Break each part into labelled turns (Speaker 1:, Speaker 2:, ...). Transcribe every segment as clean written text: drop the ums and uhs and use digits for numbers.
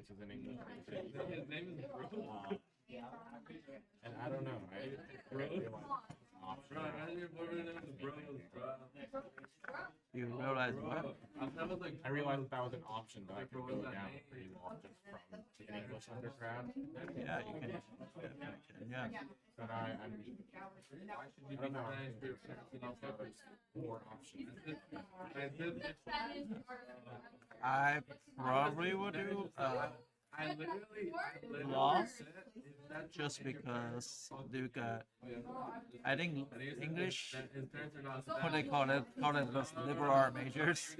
Speaker 1: which is an English major.
Speaker 2: His name is Bro.
Speaker 1: And I don't know, right?
Speaker 2: Bro.
Speaker 1: Option.
Speaker 2: Bro, imagine your boyfriend name is Bros, bro.
Speaker 3: You realize what?
Speaker 2: Bro. That was like,
Speaker 1: I realized that was an option that I could go down pretty well just from an English undergrad.
Speaker 3: Yeah, you can. Yeah.
Speaker 1: But I'm
Speaker 2: why should you
Speaker 1: I
Speaker 2: be
Speaker 1: don't know.
Speaker 2: nice for your parents and not
Speaker 1: there's more options.
Speaker 3: I probably would do
Speaker 2: I literally
Speaker 3: law
Speaker 2: said that
Speaker 3: just because you got. I think English.
Speaker 2: his parents are not
Speaker 3: What they call it those liberal art majors.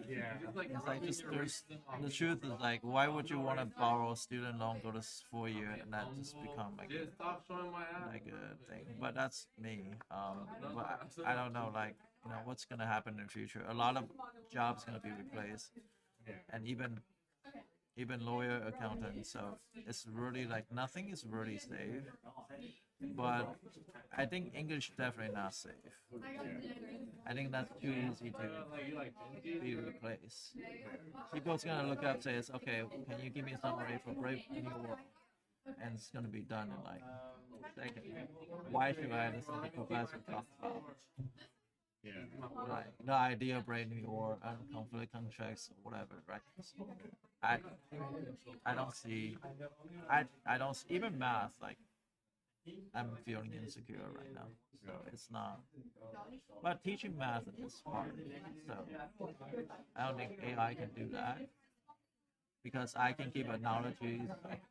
Speaker 1: Yeah.
Speaker 3: It's like just there's the truth is like why would you want to borrow a student loan, go to 4 year, and that just become like
Speaker 2: Just stop showing my ass.
Speaker 3: like a thing. But that's me. But I don't know like what's gonna happen in the future. A lot of jobs gonna be replaced, and even lawyer, accountant. So it's really like nothing is really safe. But I think English definitely not safe. I think that's too easy to be replaced. People's gonna look up, says, okay, can you give me a summary for Brave New World? And it's gonna be done in like a second. Why should I listen to the professor talk about
Speaker 1: Yeah.
Speaker 3: like the idea of Brave New World and conflict contracts or whatever, right? So I don't see I don't see, even math like. I'm feeling insecure right now, so it's not. But teaching math is hard, so I don't think AI can do that because I can keep analogies, like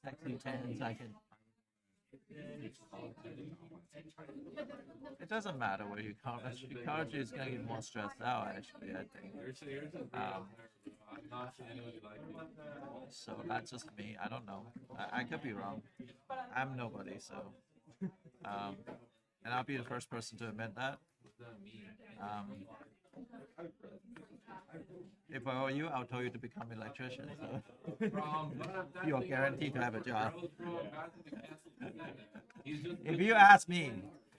Speaker 3: sexy tens. I can. It doesn't matter where you college. College is gonna get more stressed out. Actually, I think.
Speaker 2: I'm not seeing anybody like me.
Speaker 3: So that's just me. I don't know. I could be wrong. I'm nobody, so. And I'll be the first person to admit that. If I were you, I'll tell you to become an electrician. So you're guaranteed to have a job. If you ask me,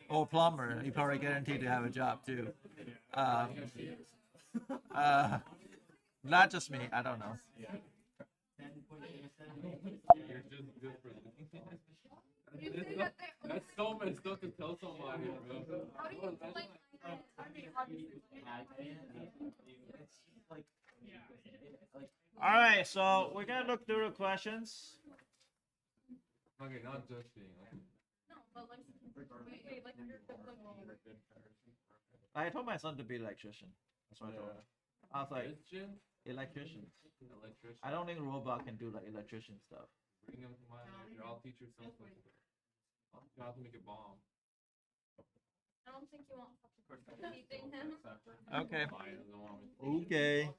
Speaker 3: or plumber, you're probably guaranteed to have a job too. Not just me. I don't know.
Speaker 2: You're just good for that's so messed up to tell somebody, bro.
Speaker 3: All right, so we're gonna look through the questions.
Speaker 2: Okay, not just being like.
Speaker 3: I told my son to be an electrician. That's what I told him. I was like,
Speaker 2: Christian?
Speaker 3: electrician.
Speaker 2: Electrician.
Speaker 3: I don't think robot can do like electrician stuff.
Speaker 2: Bring him to my major. I'll teach you something. You have to make a bomb.
Speaker 4: I don't think you want anything him.
Speaker 3: Okay.
Speaker 2: Why doesn't want me?
Speaker 3: Okay.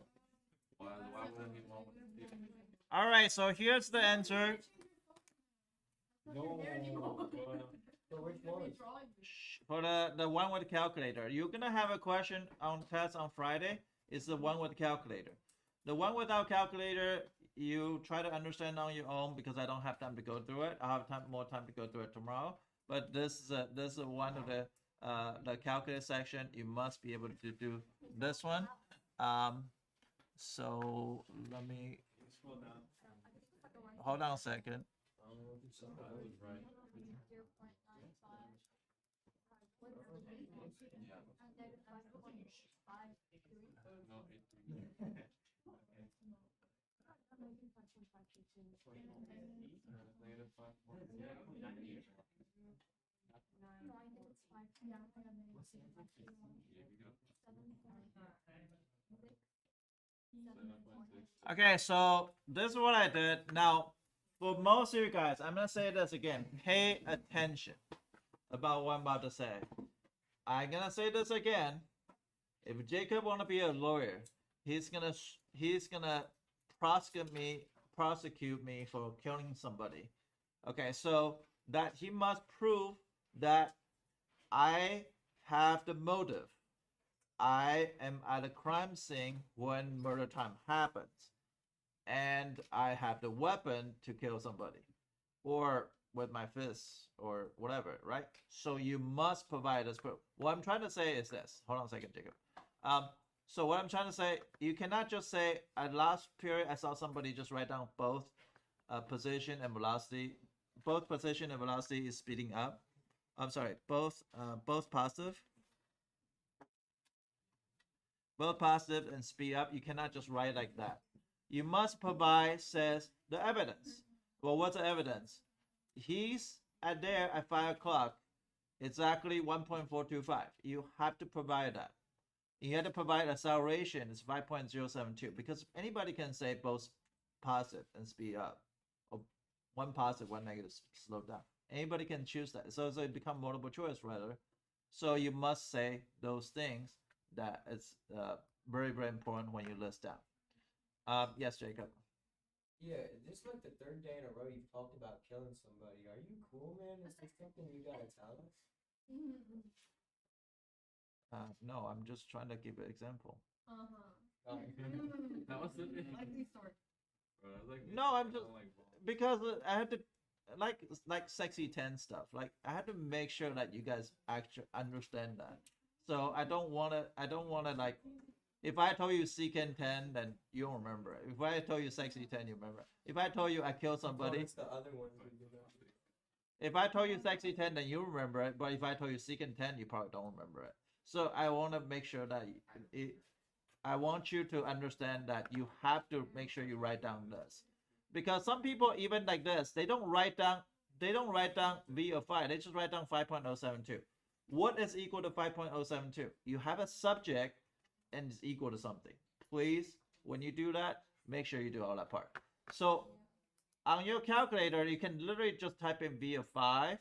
Speaker 2: Why wouldn't he want me to teach?
Speaker 3: All right, so here's the answer.
Speaker 2: No.
Speaker 3: For the one with the calculator, you're gonna have a question on test on Friday. It's the one with the calculator. The one without calculator, you try to understand on your own because I don't have time to go through it. I have more time to go through it tomorrow. But this is one of the calculator section. You must be able to do this one. So let me hold on a second. Okay, so this is what I did. Now, for most of you guys, I'm gonna say this again. Pay attention about what I'm about to say. I'm gonna say this again. If Jacob wanna be a lawyer, he's gonna prosecute me for killing somebody. Okay, so that he must prove that I have the motive. I am at a crime scene when murder time happens, and I have the weapon to kill somebody, or with my fists, or whatever, right? So you must provide us proof. What I'm trying to say is this. Hold on a second, Jacob. So what I'm trying to say, you cannot just say at last period I saw somebody just write down both position and velocity. Both position and velocity is speeding up. I'm sorry, both positive. Both positive and speed up. You cannot just write like that. You must provide, says, the evidence. Well, what's the evidence? He's at there at 5 o'clock, exactly 1.425. You have to provide that. You have to provide acceleration, it's 5.072, because anybody can say both positive and speed up, or one positive, one negative, slow down. Anybody can choose that. So it become multiple choice rather. So you must say those things that it's very, very important when you list down. Yes, Jacob.
Speaker 5: Yeah, this like the third day in a row you've talked about killing somebody. Are you cool, man? Is this something you gotta tell us?
Speaker 3: No, I'm just trying to give an example.
Speaker 2: That was it.
Speaker 4: Like these stories.
Speaker 2: Bro, I was like,
Speaker 3: No, I'm just
Speaker 2: like,
Speaker 3: because I had to like sexy 10 stuff. Like I had to make sure that you guys actually understand that. So I don't wanna like if I told you secant 10, then you don't remember it. If I told you sexy 10, you remember it. If I told you I killed somebody,
Speaker 5: It's the other ones we do that.
Speaker 3: if I told you sexy 10, then you remember it. But if I told you secant 10, you probably don't remember it. So I want to make sure that I want you to understand that you have to make sure you write down this, because some people even like this, they don't write down V of 5. They just write down 5.072. What is equal to 5.072? You have a subject and it's equal to something. Please, when you do that, make sure you do all that part. So on your calculator, you can literally just type in V of 5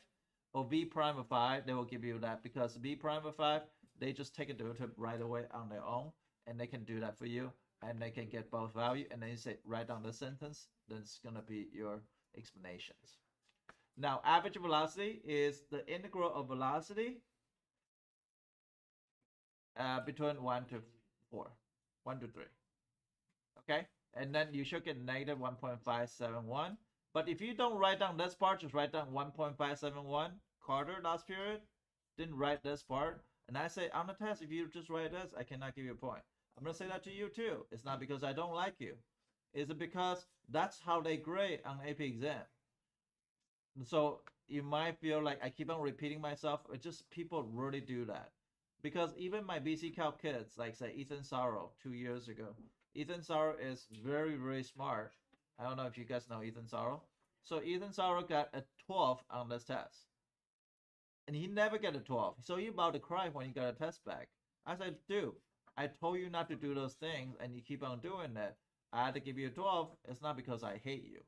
Speaker 3: or V prime of 5. They will give you that, because V prime of 5, they just take a derivative right away on their own, and they can do that for you, and they can get both value, and then you say write down the sentence, then it's gonna be your explanations. Now, average velocity is the integral of velocity between 1 to 4, 1 to 3. Okay, and then you should get negative 1.571. But if you don't write down this part, just write down 1.571. Carter last period didn't write this part, and I say on the test, if you just write this, I cannot give you a point. I'm gonna say that to you too. It's not because I don't like you. It's because that's how they grade on AP exam. So you might feel like I keep on repeating myself. It's just people really do that. Because even my BC Calc kids, like say Ethan Sorrow 2 years ago, Ethan Sorrow is very, very smart. I don't know if you guys know Ethan Sorrow. So Ethan Sorrow got a 12 on this test. And he never got a 12. So he about to cry when he got a test back. I said, dude, I told you not to do those things and you keep on doing that. I had to give you a 12. It's not because I hate you.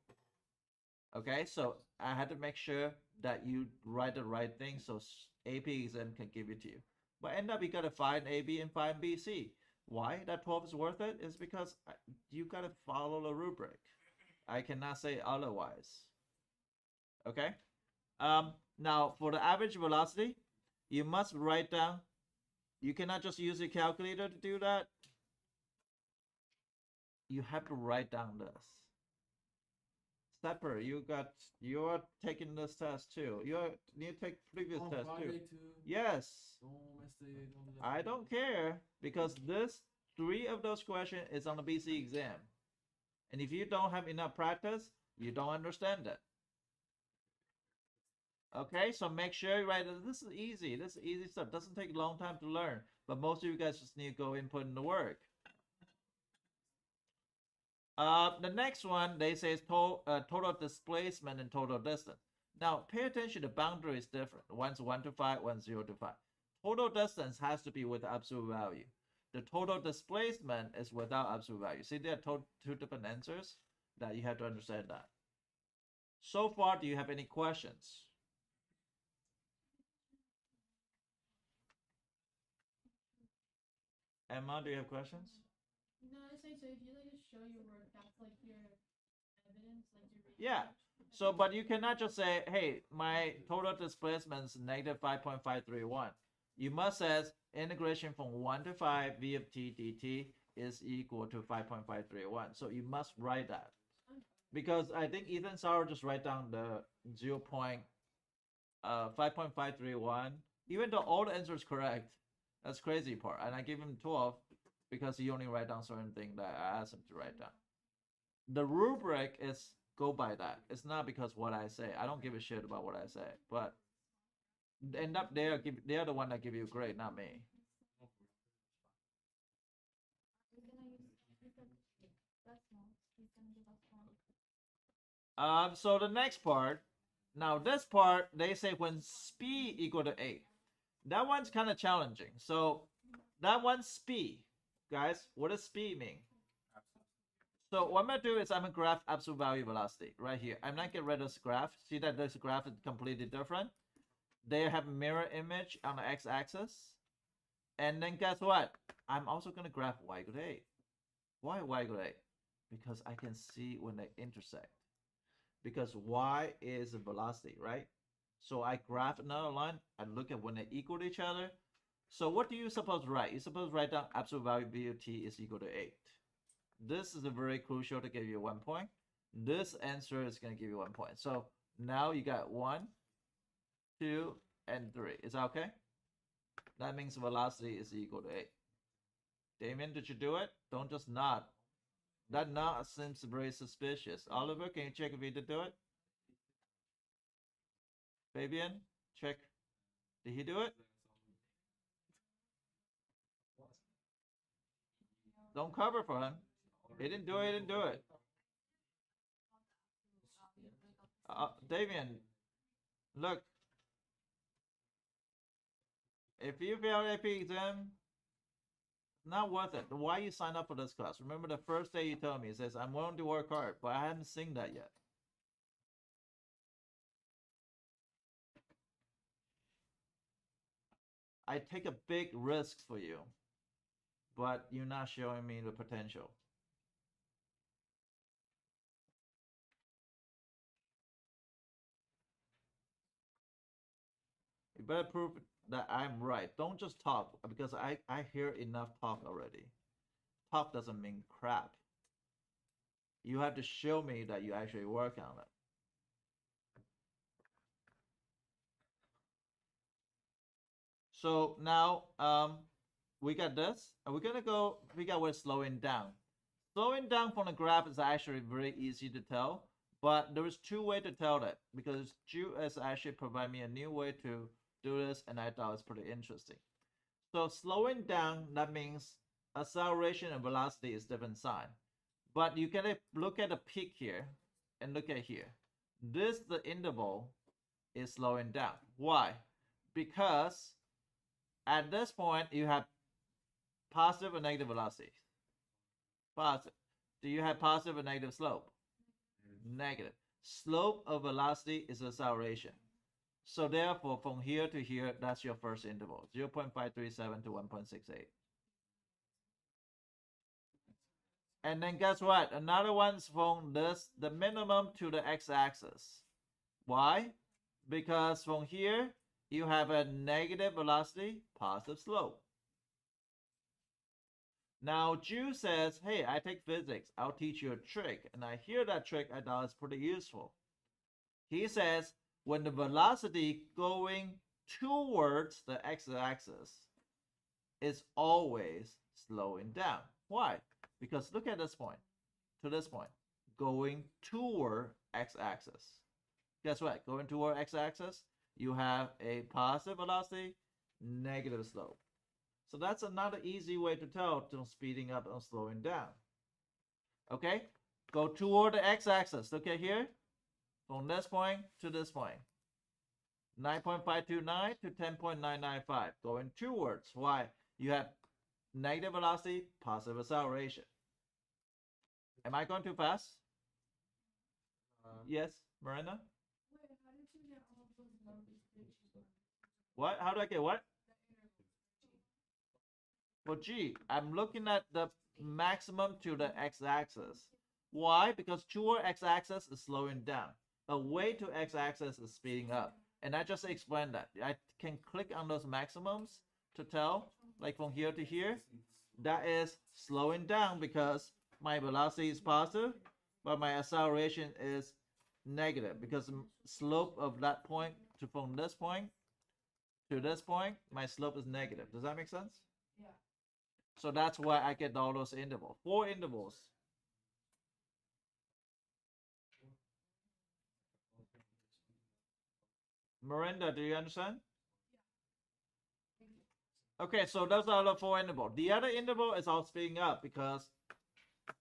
Speaker 3: Okay, so I had to make sure that you write the right thing so AP exam can give it to you. But end up you gotta find AB and find BC. Why that 12 is worth it is because you gotta follow the rubric. I cannot say otherwise. Okay. Now for the average velocity, you must write down. You cannot just use your calculator to do that. You have to write down this. Stepper, you're taking this test too. You take previous test too. Yes. I don't care, because this 3 of those questions is on the BC exam. And if you don't have enough practice, you don't understand it. Okay, so make sure you write it. This is easy. This is easy stuff. Doesn't take a long time to learn, but most of you guys just need to go and put in the work. The next one, they say is total displacement and total distance. Now, pay attention, the boundary is different. One's 1 to 5, one's 0 to 5. Total distance has to be with absolute value. The total displacement is without absolute value. See, there are two different answers that you have to understand that. So far, do you have any questions? Emma, do you have questions?
Speaker 4: No, I say so. If you like just show your work, that's like your evidence, like your research.
Speaker 3: Yeah. So, but you cannot just say, hey, my total displacement is negative 5.531. You must say integration from 1 to 5 v of t dt is equal to 5.531. So you must write that. Because I think Ethan Sauer just write down the 5.531. Even though all the answer is correct, that's crazy part. And I give him 12. because he only write down certain thing that I asked him to write down. The rubric is go by that. It's not because what I say. I don't give a shit about what I say, but end up they are the one that give you a grade, not me.
Speaker 4: We're gonna use that's small. He's gonna give us one.
Speaker 3: So the next part, now this part, they say when speed equal to 8. That one's kind of challenging. So that one's speed. Guys, what does speed mean? So what I'm going to do is I'm going to graph absolute value velocity right here. I'm not getting rid of this graph. See that this graph is completely different? They have mirror image on the x-axis. And then guess what? I'm also going to graph y equal to 8. Why y equal to 8? Because I can see when they intersect. Because y is the velocity, right? So I graph another line and look at when they equal to each other. So what do you suppose to write? You suppose to write down absolute value VOT is equal to 8. This is a very crucial to give you 1 point. This answer is going to give you 1 point. So now you got 1, 2, and 3. Is that okay? That means velocity is equal to 8. Damien, did you do it? Don't just nod. That nod seems very suspicious. Oliver, can you check if he did do it? Fabian, check. Did he do it? Don't cover for him. He didn't do it, he didn't do it. Damien, look. If you fail AP exam, not worth it. Why you sign up for this class? Remember the first day you told me, it says, I'm willing to work hard, but I haven't seen that yet. I take a big risk for you, but you're not showing me the potential. You better prove that I'm right. Don't just talk, because I hear enough talk already. Talk doesn't mean crap. You have to show me that you actually work on it. So now we got this, and we're gonna go figure out where slowing down. Slowing down from the graph is actually very easy to tell, but there is 2 ways to tell that, because Ju has actually provided me a new way to do this, and I thought it's pretty interesting. So slowing down, that means acceleration and velocity is different sign. But you can look at the peak here and look at here. This, the interval, is slowing down. Why? Because at this point, you have positive or negative velocity. Positive. Do you have positive or negative slope? Negative. Slope of velocity is acceleration. So therefore, from here to here, that's your first interval, 0.537 to 1.68. And then guess what? Another one's from this, the minimum to the x-axis. Why? Because from here, you have a negative velocity, positive slope. Now, Ju says, hey, I take physics. I'll teach you a trick. And I hear that trick. I thought it's pretty useful. He says, when the velocity going towards the x-axis is always slowing down. Why? Because look at this point, to this point, going toward x-axis. Guess what? Going toward x-axis, you have a positive velocity, negative slope. So that's another easy way to tell to speeding up and slowing down. Okay, go toward the x-axis. Look at here, from this point to this point. 9.529 to 10.995, going towards. Why? You have negative velocity, positive acceleration. Am I going too fast? Yes, Miranda?
Speaker 4: Wait, how did you get all of those numbers that you got?
Speaker 3: What? How do I get what? For G, I'm looking at the maximum to the x-axis. Why? Because toward x-axis is slowing down. Away to x-axis is speeding up. And I just explained that. I can click on those maximums to tell, like from here to here, that is slowing down because my velocity is positive, but my acceleration is negative because the slope of that point to from this point to this point, my slope is negative. Does that make sense?
Speaker 4: Yeah.
Speaker 3: So that's why I get all those intervals. 4 intervals. Miranda, do you understand? Okay, so those are the 4 intervals. The other interval is all speeding up because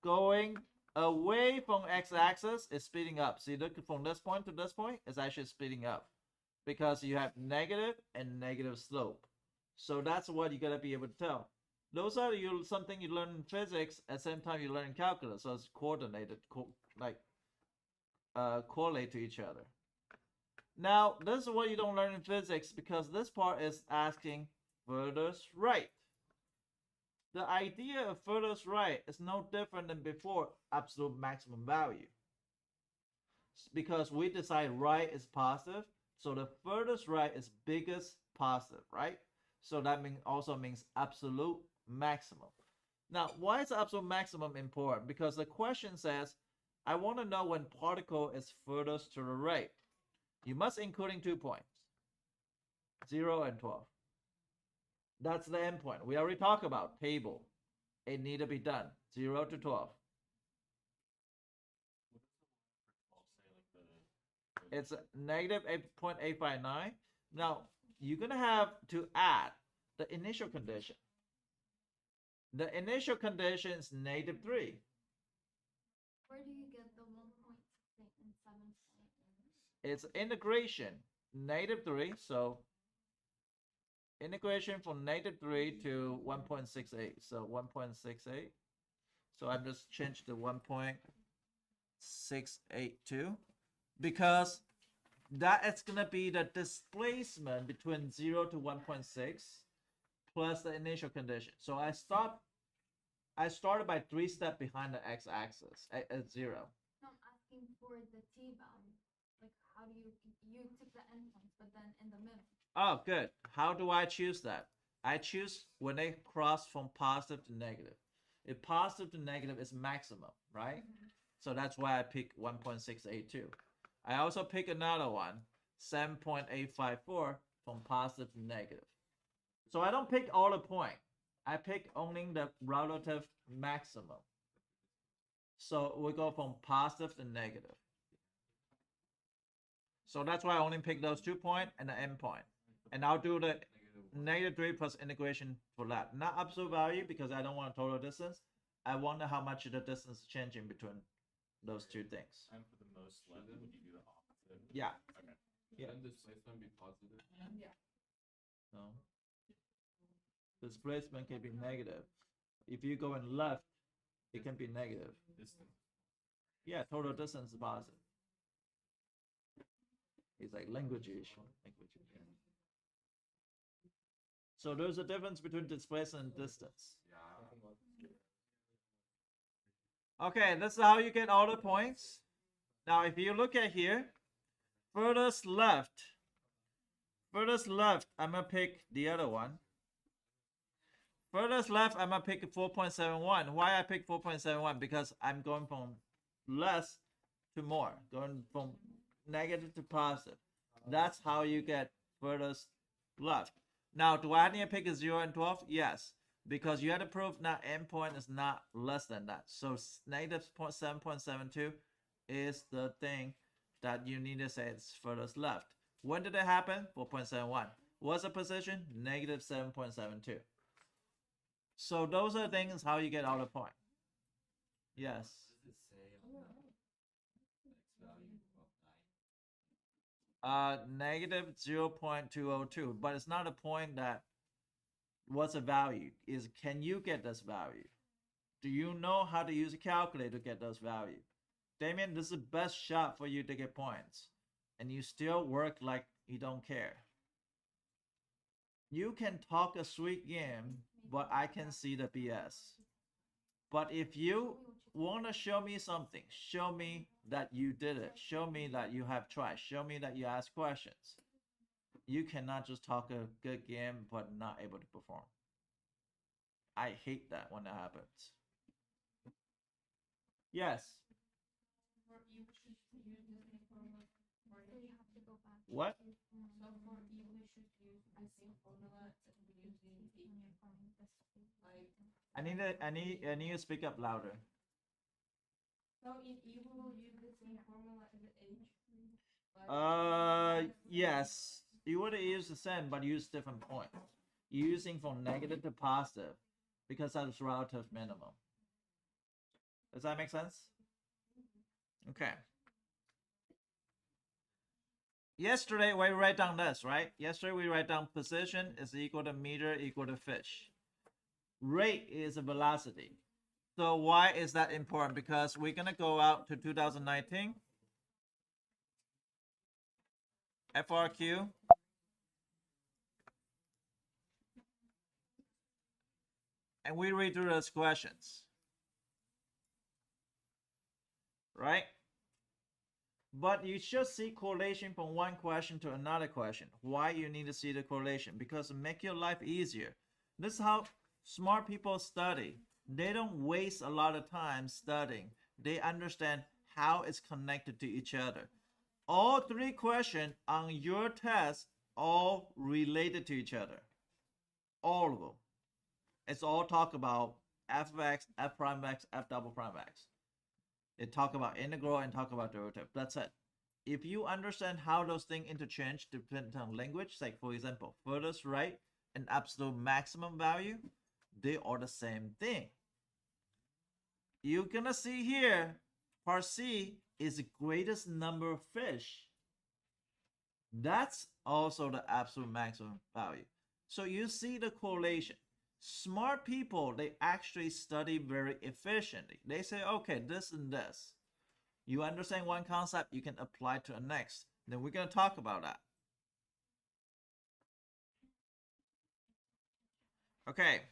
Speaker 3: going away from x-axis is speeding up. See, look from this point to this point is actually speeding up because you have negative and negative slope. So that's what you gotta be able to tell. Those are something you learn in physics at the same time you learn in calculus. So it's coordinated, correlate to each other. Now, this is what you don't learn in physics because this part is asking furthest right. The idea of furthest right is no different than before absolute maximum value. Because we decide right is positive, so the furthest right is biggest positive, right? So that also means absolute maximum. Now, why is absolute maximum important? Because the question says, I want to know when particle is furthest to the right. You must including 2 points, 0 and 12. That's the endpoint. We already talked about table. It need to be done, 0 to 12. It's negative 8.859. Now, you're going to have to add the initial condition. The initial condition is negative 3.
Speaker 4: Where do you get the 1.6 and 7 point?
Speaker 3: It's integration, negative 3. So integration from negative 3 to 1.68. So 1.68. So I just changed to 1.682 because that is going to be the displacement between 0 to 1.6 plus the initial condition. So I started by 3 steps behind the x-axis at 0.
Speaker 4: No, I'm asking for the t value. Like, how do you took the endpoints, but then in the middle?
Speaker 3: Oh, good. How do I choose that? I choose when they cross from positive to negative. If positive to negative is maximum, right? So that's why I pick 1.682. I also pick another one, 7.854 from positive to negative. So I don't pick all the point. I pick only the relative maximum. So we go from positive to negative. So that's why I only pick those 2 points and the end point. And I'll do the negative 3 plus integration for that. Not absolute value because I don't want total distance. I wonder how much the distance is changing between those 2 things.
Speaker 1: And for the most left, would you do the opposite?
Speaker 3: Yeah.
Speaker 1: Okay.
Speaker 3: Yeah.
Speaker 2: Shouldn't displacement be positive?
Speaker 3: No. Displacement can be negative. If you go in left, it can be negative.
Speaker 1: Distance.
Speaker 3: Yeah, total distance is positive. It's like language issue. So there's a difference between displacement and distance. Okay, this is how you get all the points. Now, if you look at here, furthest left, I'm gonna pick the other one. Furthest left, I'm gonna pick 4.71. Why I pick 4.71? Because I'm going from less to more, going from negative to positive. That's how you get furthest left. Now, do I need to pick a 0 and 12? Yes, because you had to prove that endpoint is not less than that. So negative 7.72 is the thing that you need to say it's furthest left. When did it happen? 4.71. What's the position? Negative 7.72. So those are things how you get out of point. Yes. Negative 0.202, but it's not a point that what's a value is can you get this value? Do you know how to use a calculator to get those values? Damien, this is the best shot for you to get points, and you still work like you don't care. You can talk a sweet game, but I can see the BS. But if you want to show me something, show me that you did it. Show me that you have tried. Show me that you ask questions. You cannot just talk a good game, but not able to perform. I hate that when that happens. Yes. What?
Speaker 4: So for E, we should use the same formula that we use in E. Like,
Speaker 3: I need you to speak up louder.
Speaker 4: so in E, we will use the same formula as H.
Speaker 3: Yes. You would use the same, but use different points. Using from negative to positive, because that's relative minimum. Does that make sense? Okay. Yesterday we write down this, right? Yesterday we write down position is equal to meter equal to fish. Rate is a velocity. So why is that important? Because we're gonna go out to 2019. FRQ. And we read through those questions. Right? But you should see correlation from one question to another question. Why you need to see the correlation? Because it make your life easier. This is how smart people study. They don't waste a lot of time studying. They understand how it's connected to each other. All three questions on your test all related to each other. All of them. It's all talk about f of x, f prime of x, f double prime of x. They talk about integral and talk about derivative. That's it. If you understand how those things interchange depending on language, like for example, furthest right and absolute maximum value, they are the same thing. You're gonna see here, part C is the greatest number of fish. That's also the absolute maximum value. So you see the correlation. Smart people, they actually study very efficiently. They say, okay, this and this. You understand one concept, you can apply to the next. Then we're going to talk about that. Okay.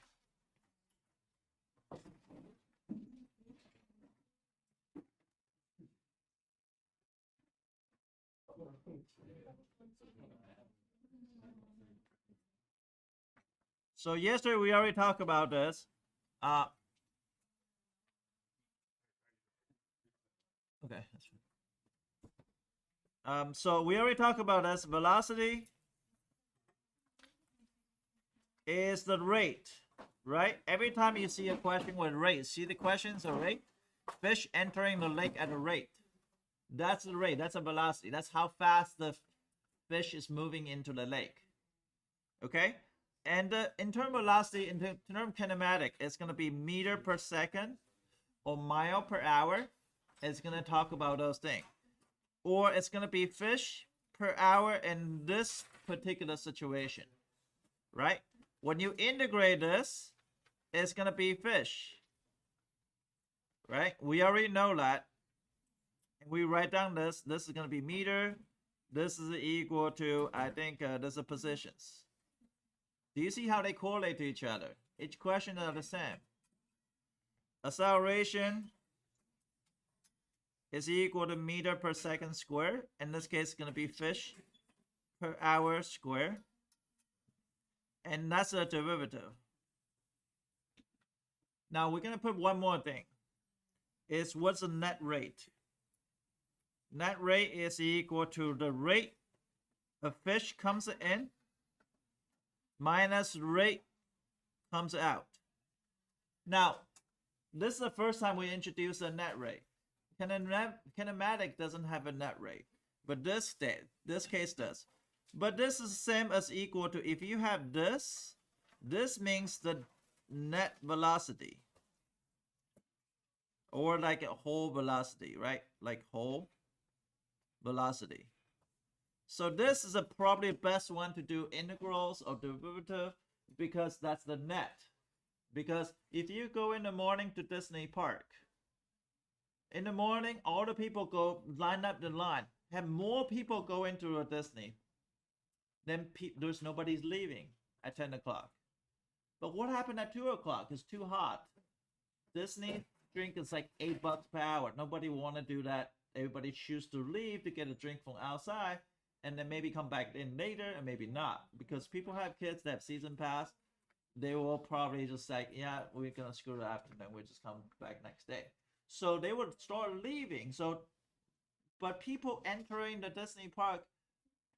Speaker 3: So yesterday we already talked about this. Okay, that's fine. So we already talked about this. Velocity is the rate, right? Every time you see a question with rate, see the questions are rate? Fish entering the lake at a rate. That's the rate. That's a velocity. That's how fast the fish is moving into the lake. Okay? And in term of velocity, in term of kinematic, it's going to be meter per second or mile per hour. It's going to talk about those things. Or it's going to be fish per hour in this particular situation. Right? When you integrate this, it's going to be fish. Right? We already know that. And we write down this. This is going to be meter. This is equal to, I think, this is positions. Do you see how they correlate to each other? Each question are the same. Acceleration is equal to meter per second square. In this case, it's going to be fish per hour square. And that's a derivative. Now we're going to put one more thing. Is what's the net rate? Net rate is equal to the rate a fish comes in minus rate comes out. Now, this is the first time we introduce a net rate. Kinematic doesn't have a net rate, but this case does. But this is the same as equal to, if you have this means the net velocity. Or like a whole velocity, right? Like whole velocity. So this is probably the best one to do integrals or derivative because that's the net. Because if you go in the morning to Disney Park, in the morning, all the people go line up the line. Have more people go into a Disney than there's nobody's leaving at 10 o'clock. But what happened at 2 o'clock? It's too hot. Disney drink is like $8 per hour. Nobody want to do that. Everybody choose to leave to get a drink from outside and then maybe come back in later and maybe not. Because people have kids that have season pass, they will probably just like, yeah, we're going to screw it after, then we'll just come back next day. So they would start leaving. So but people entering the Disney park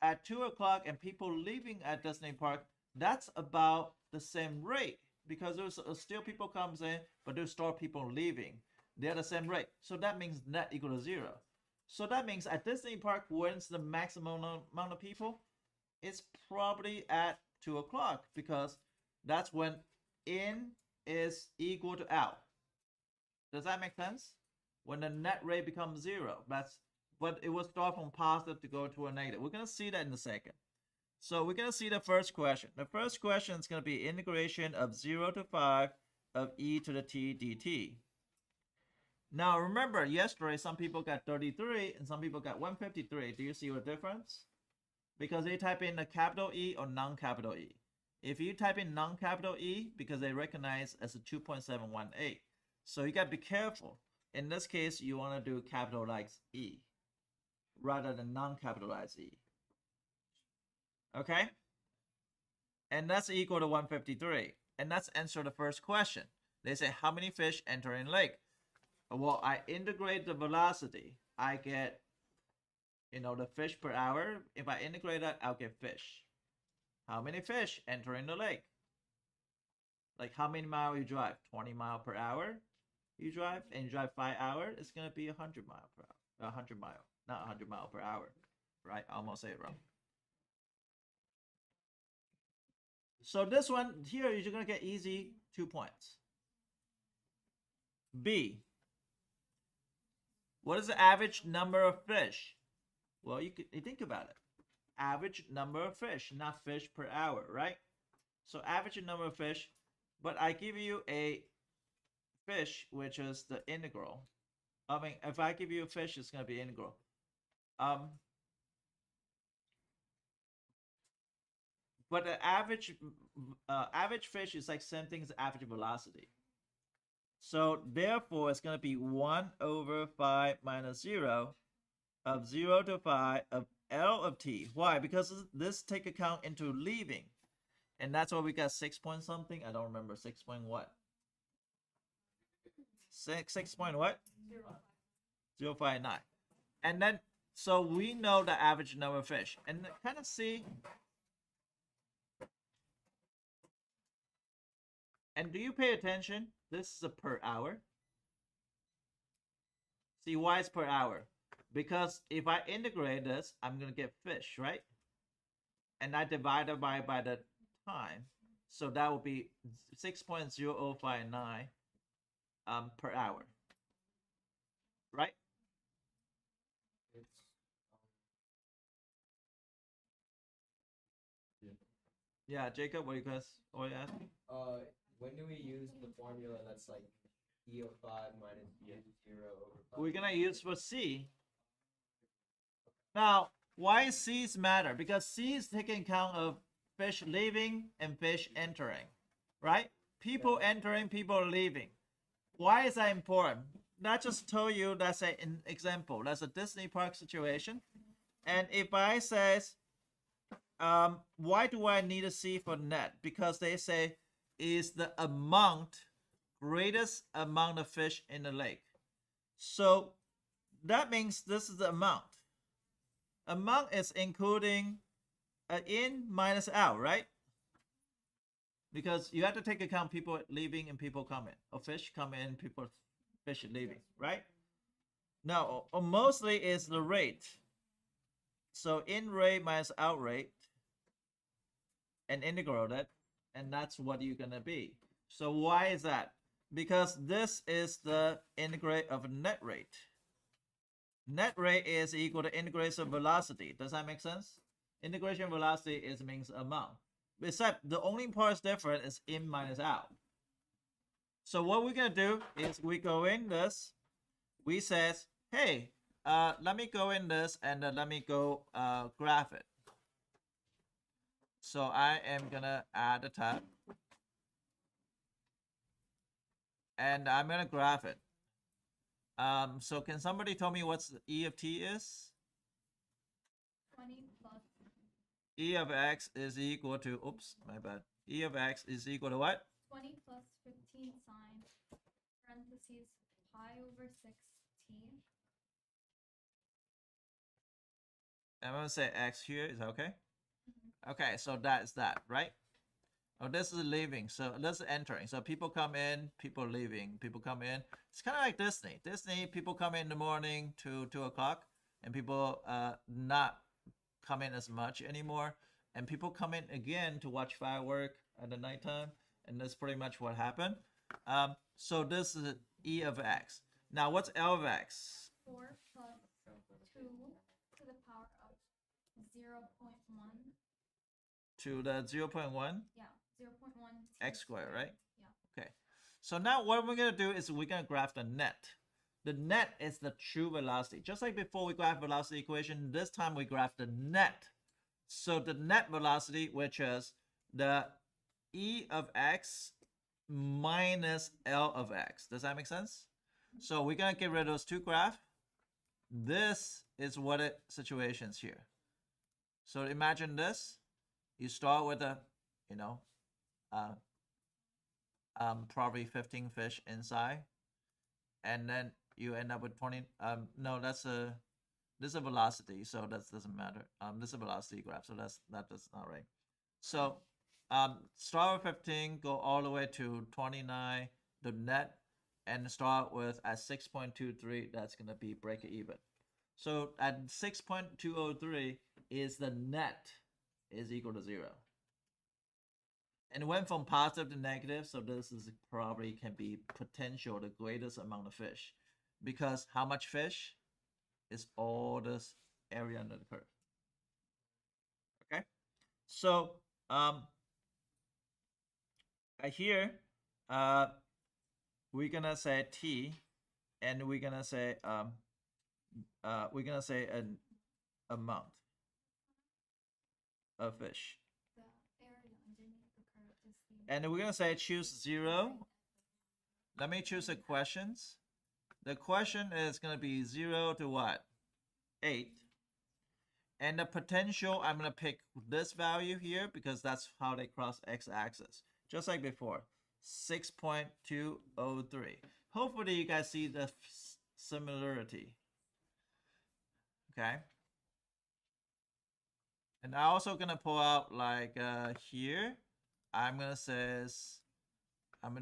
Speaker 3: at 2 o'clock and people leaving at Disney park, that's about the same rate because there's still people comes in, but there's still people leaving. They're the same rate. So that means net equal to 0. So that means at Disney park, when's the maximum amount of people? It's probably at 2 o'clock because that's when in is equal to out. Does that make sense? When the net rate becomes 0, but it will start from positive to go to a negative. We're going to see that in a second. So we're going to see the first question. The first question is going to be integration of 0 to 5 of e to the t dt. Now remember, yesterday some people got 33 and some people got 153. Do you see a difference? Because they type in a capital E or non-capital E. If you type in non-capital E, because they recognize as a 2.718. So you got to be careful. In this case, you want to do capitalize E rather than non-capitalize E. Okay? And that's equal to 153. And let's answer the first question. They say, how many fish enter in lake? Well, I integrate the velocity. I get, the fish per hour. If I integrate that, I'll get fish. How many fish enter in the lake? Like how many miles you drive? 20 miles per hour you drive, and you drive 5 hours, it's going to be 100 miles per hour. 100 miles, not 100 miles per hour. Right? I almost say it wrong. So this one here, you're going to get easy 2 points. B. What is the average number of fish? Well, you think about it. Average number of fish, not fish per hour, right? So average number of fish, but I give you a fish, which is the integral. I mean, if I give you a fish, it's going to be integral. But the average fish is like same thing as average velocity. So therefore, it's going to be 1 over 5 minus 0 of 0 to 5 of L of t. Why? Because this take account into leaving. And that's why we got 6 point something. I don't remember 6 point what. 6 point what? 0.59. And then, so we know the average number of fish. And kind of see. And do you pay attention? This is a per hour. See, why it's per hour? Because if I integrate this, I'm going to get fish, right? And I divide it by the time. So that will be 6.0059 per hour. Right? Yeah, Jacob, what are you guys asking?
Speaker 5: When do we use the formula that's like E of 5 minus E of 0 over 5?
Speaker 3: We're going to use for C. Now, why C's matter? Because C is taking account of fish leaving and fish entering, right? People entering, people leaving. Why is that important? That just told you that's an example. That's a Disney park situation. And if I says, why do I need a C for net? Because they say is the greatest amount of fish in the lake. So that means this is the amount. Amount is including in minus out, right? Because you have to take account people leaving and people coming. Or fish come in, fish leaving, right? Now, mostly is the rate. So in rate minus out rate and integral that, and that's what you're going to be. So why is that? Because this is the integrate of net rate. Net rate is equal to integration of velocity. Does that make sense? Integration velocity means amount. Except the only part is different is in minus out. So what we're going to do is we go in this. We says, hey, let me go in this and let me go graph it. So I am going to add a tab. And I'm going to graph it. So can somebody tell me what's the E of t is?
Speaker 4: 20 plus.
Speaker 3: E of x is equal to, oops, my bad. E of x is equal to what?
Speaker 4: 20 plus 15 sine, parentheses, pi over 6t,
Speaker 3: I'm gonna say X here. Is that okay? Okay, so that's that, right? Oh, this is leaving. So this is entering. So people come in, people leaving, people come in. It's kind of like Disney. Disney, people come in the morning to 2 o'clock, and people not come in as much anymore. And people come in again to watch firework at the nighttime, and that's pretty much what happened. So this is E of X. Now what's L of X?
Speaker 4: 4 plus 2 to the power of 0.1.
Speaker 3: To the 0.1
Speaker 4: Yeah, 0.1
Speaker 3: X squared, right?
Speaker 4: Yeah.
Speaker 3: Okay. So now what we're gonna do is we're gonna graph the net. The net is the true velocity. Just like before we graph velocity equation, this time we graph the net. So the net velocity, which is the E of X minus L of X. Does that make sense? So we're gonna get rid of those two graphs. This is what it situations here. So imagine this. You start with a, probably 15 fish inside, and then you end up with 20. No, this is a velocity, so that doesn't matter. This is a velocity graph, so that's not right. So start with 15, go all the way to 29, the net, and start with at 6.23. That's gonna be break even. So at 6.203 is the net is equal to 0. And it went from positive to negative, so this is probably can be potential the greatest amount of fish. Because how much fish is all this area under the curve. Okay? So here we're gonna say T, and we're gonna say an amount of fish.
Speaker 4: The area underneath the curve is
Speaker 3: And we're gonna say choose 0. Let me choose the questions. The question is gonna be 0 to what? 8. And the potential, I'm gonna pick this value here because that's how they cross x-axis. Just like before, 6.203. Hopefully you guys see the similarity. Okay. And I'm also gonna pull out like here. I'm gonna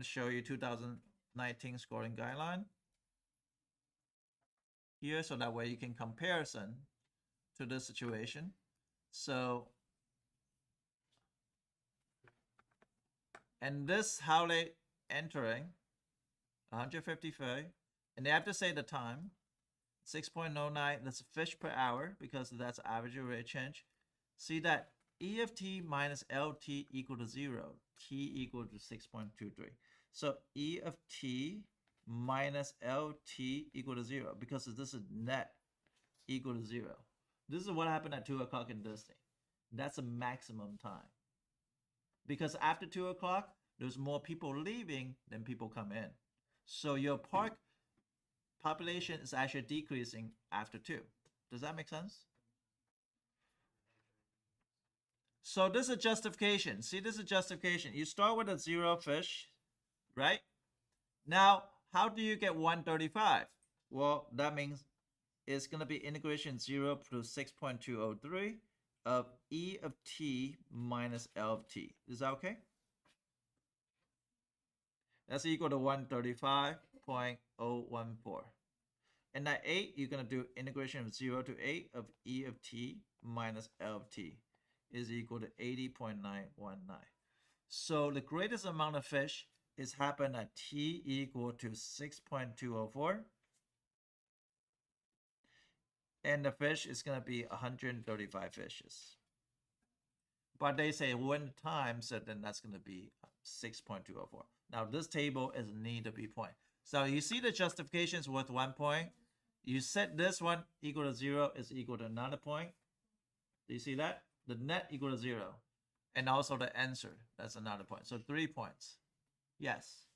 Speaker 3: show you 2019 scoring guideline here, so that way you can comparison to this situation. So, and this how they entering 155, and they have to say the time 6.09. That's fish per hour because that's average rate change. See that E of t minus LT equal to 0, t equal to 6.23. So E of t minus LT equal to 0 because this is net equal to 0. This is what happened at 2 o'clock in Disney. That's a maximum time. Because after 2 o'clock, there's more people leaving than people come in. So your park population is actually decreasing after 2. Does that make sense? So this is justification. See, this is justification. You start with a 0 fish, right? Now, how do you get 135? Well, that means it's going to be integration 0 plus 6.203 of E of t minus L of t. Is that okay? That's equal to 135.014. And at 8, you're going to do integration of 0 to 8 of E of t minus L of t is equal to 80.919. So the greatest amount of fish is happen at t equal to 6.204. And the fish is going to be 135 fishes. But they say 1 time, so then that's going to be 6.204. Now this table is need to be point. So you see the justifications with 1 point. You set this one equal to 0 is equal to another point. Do you see that? The net equal to 0. And also the answer, that's another point. So 3 points. Yes.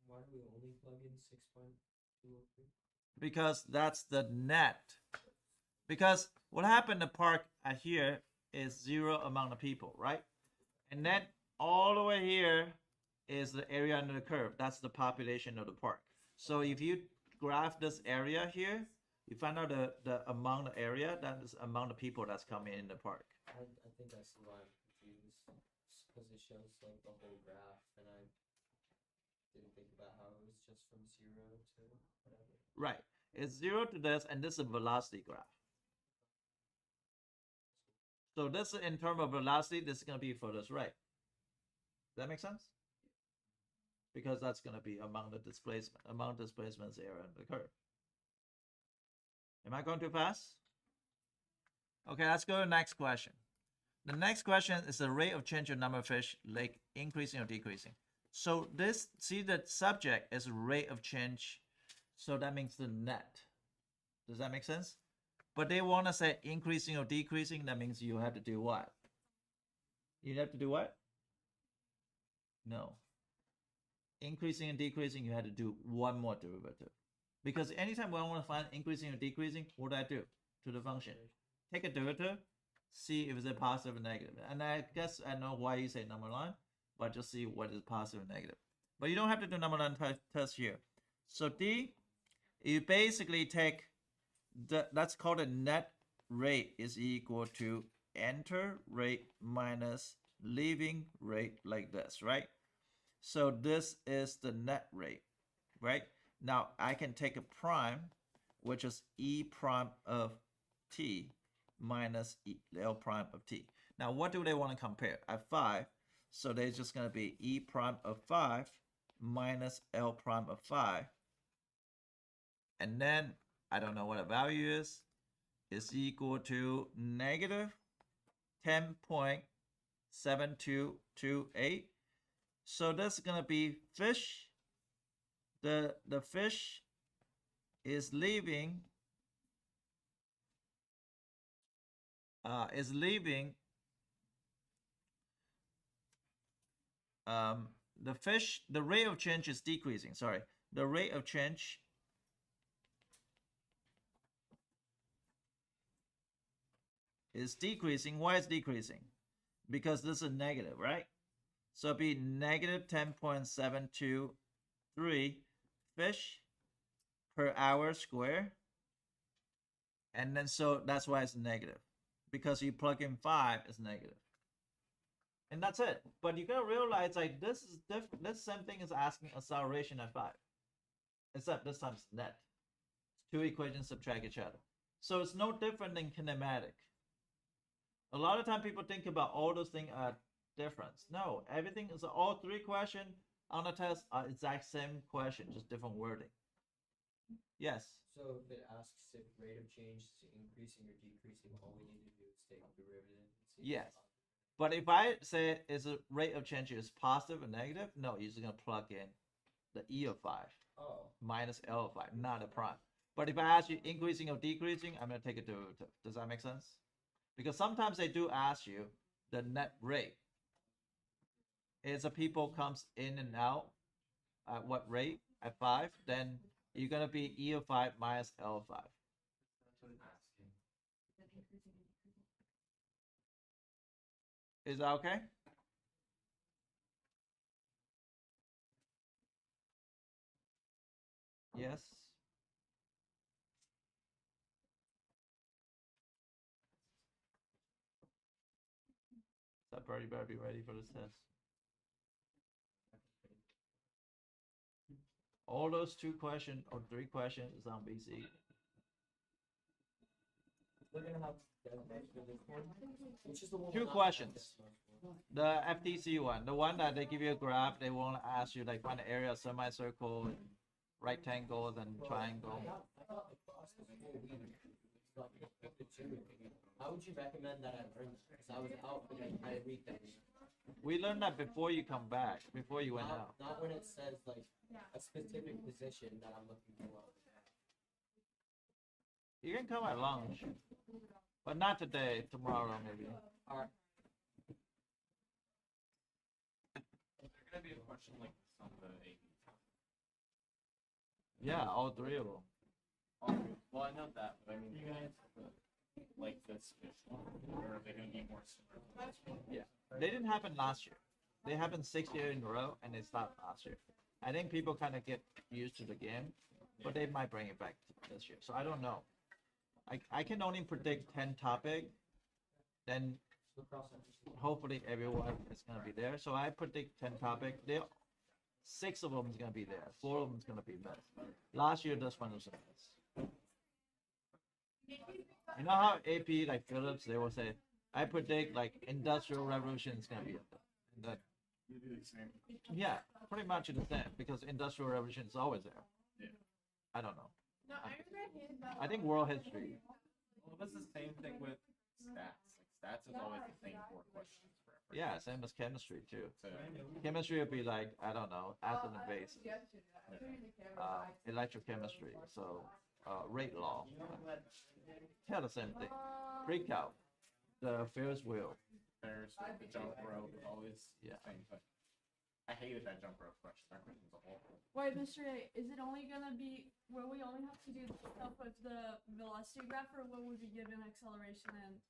Speaker 5: Why do we only plug in 6.203?
Speaker 3: Because that's the net. Because what happened in the park at here is 0 amount of people, right? And then all the way here is the area under the curve. That's the population of the park. So if you graph this area here, You find out the amount of area, that is amount of people that's coming in the park.
Speaker 5: I think I see why I'm confused. Because it shows like the whole graph, and I didn't think about how it was just from 0 to whatever.
Speaker 3: Right. It's 0 to this, and this is a velocity graph. So this in terms of velocity, this is gonna be furthest right. Does that make sense? Because that's gonna be among the displacement, among displacement's area in the curve. Am I going too fast? Okay, let's go to the next question. The next question is the rate of change of number of fish, lake, increasing or decreasing. So this, see the subject is rate of change. So that means the net. Does that make sense? But they want to say increasing or decreasing. That means you have to do what? You have to do what? No. Increasing and decreasing, you had to do one more derivative. Because anytime I want to find increasing or decreasing, what do I do to the function? Take a derivative, see if it's a positive or negative. And I guess I know why you say number line, but just see what is positive or negative. But you don't have to do number line test here. So D, you basically take, that's called a net rate is equal to enter rate minus leaving rate like this, right? So this is the net rate, right? Now I can take a prime, which is E prime of T minus L prime of T. Now what do they want to compare? At 5, so they're just going to be E prime of 5 minus L prime of 5. And then, I don't know what the value is equal to negative 10.7228. So this is going to be fish. The fish is leaving the rate of change is decreasing. Sorry, the rate of change is decreasing. Why is decreasing? Because this is negative, right? So it'd be negative 10.723 fish per hour square. And then so that's why it's negative. Because you plug in 5, it's negative. And that's it. But you gotta realize like this is different. This same thing is asking acceleration at 5. Except this time it's net. Two equations subtract each other. So it's no different than kinematic. A lot of time people think about all those things are different. No, everything is all 3 questions on the test are exact same question, just different wording. Yes.
Speaker 5: So if it asks if rate of change is increasing or decreasing, all we need to do is take a derivative. And see
Speaker 3: Yes. But if I say is a rate of change is positive or negative, no, you're just gonna plug in the E of 5 minus L of 5, not a prime. But if I ask you increasing or decreasing, I'm gonna take a derivative. Does that make sense? Because sometimes they do ask you the net rate. As a people comes in and out at what rate? At 5, then you're gonna be E of 5 minus L of 5. Is that okay? Yes. So everybody better be ready for this test. All those 2 questions or 3 questions is on BC.
Speaker 5: We're gonna have which is the one
Speaker 3: 2
Speaker 5: we're not
Speaker 3: questions.
Speaker 5: gonna have
Speaker 3: The FTC one, the one that they give you a graph, they want to ask you like find the area of semicircle, and rectangles, and triangle.
Speaker 5: I got the class this whole week. How would you recommend that I learn that? Because I was out for the entire week that week.
Speaker 3: We learned that before you come back, before you went out.
Speaker 5: Not when it says like a specific position that I'm looking for.
Speaker 3: You can come at lunch, but not today. Tomorrow maybe.
Speaker 5: Alright.
Speaker 1: There's gonna be a question like this on the AP.
Speaker 3: Yeah, all 3 of them.
Speaker 1: Well, I know that, but I mean, you guys like this fish, or are they gonna be more similar?
Speaker 3: Yeah, they didn't happen last year. They happened 6 years in a row, and they stopped last year. I think people kind of get used to the game, but they might bring it back this year. So I don't know. I can only predict 10 topic, then
Speaker 5: So cross section.
Speaker 3: hopefully everyone is gonna be there. So I predict 10 topic. There, 6 of them is gonna be there. 4 of them is gonna be missed. Last year, this one was a miss. You know how AP like Phillips, they will say, I predict like industrial revolution is gonna be in that.
Speaker 1: You do the same.
Speaker 3: Yeah, pretty much the same because industrial revolution is always there.
Speaker 1: Yeah.
Speaker 3: I don't know.
Speaker 4: No, I remember I hated that.
Speaker 3: I think world history.
Speaker 1: Well, that's the same thing with stats. Like stats is always the same 4 questions for FRQ.
Speaker 3: Yeah, same as chemistry too.
Speaker 1: So,
Speaker 3: Chemistry would be like, I don't know, acid and base. Electrochemistry, so rate law. Tell the same thing. Freak out. The Ferris wheel.
Speaker 1: there's the jump rope, always
Speaker 3: Yeah.
Speaker 1: the same thing. I hated that jump rope question. That question was awful.
Speaker 4: Wait, Mr. A, is it only gonna be where we only have to do stuff with the velocity graph, or will we be given acceleration and?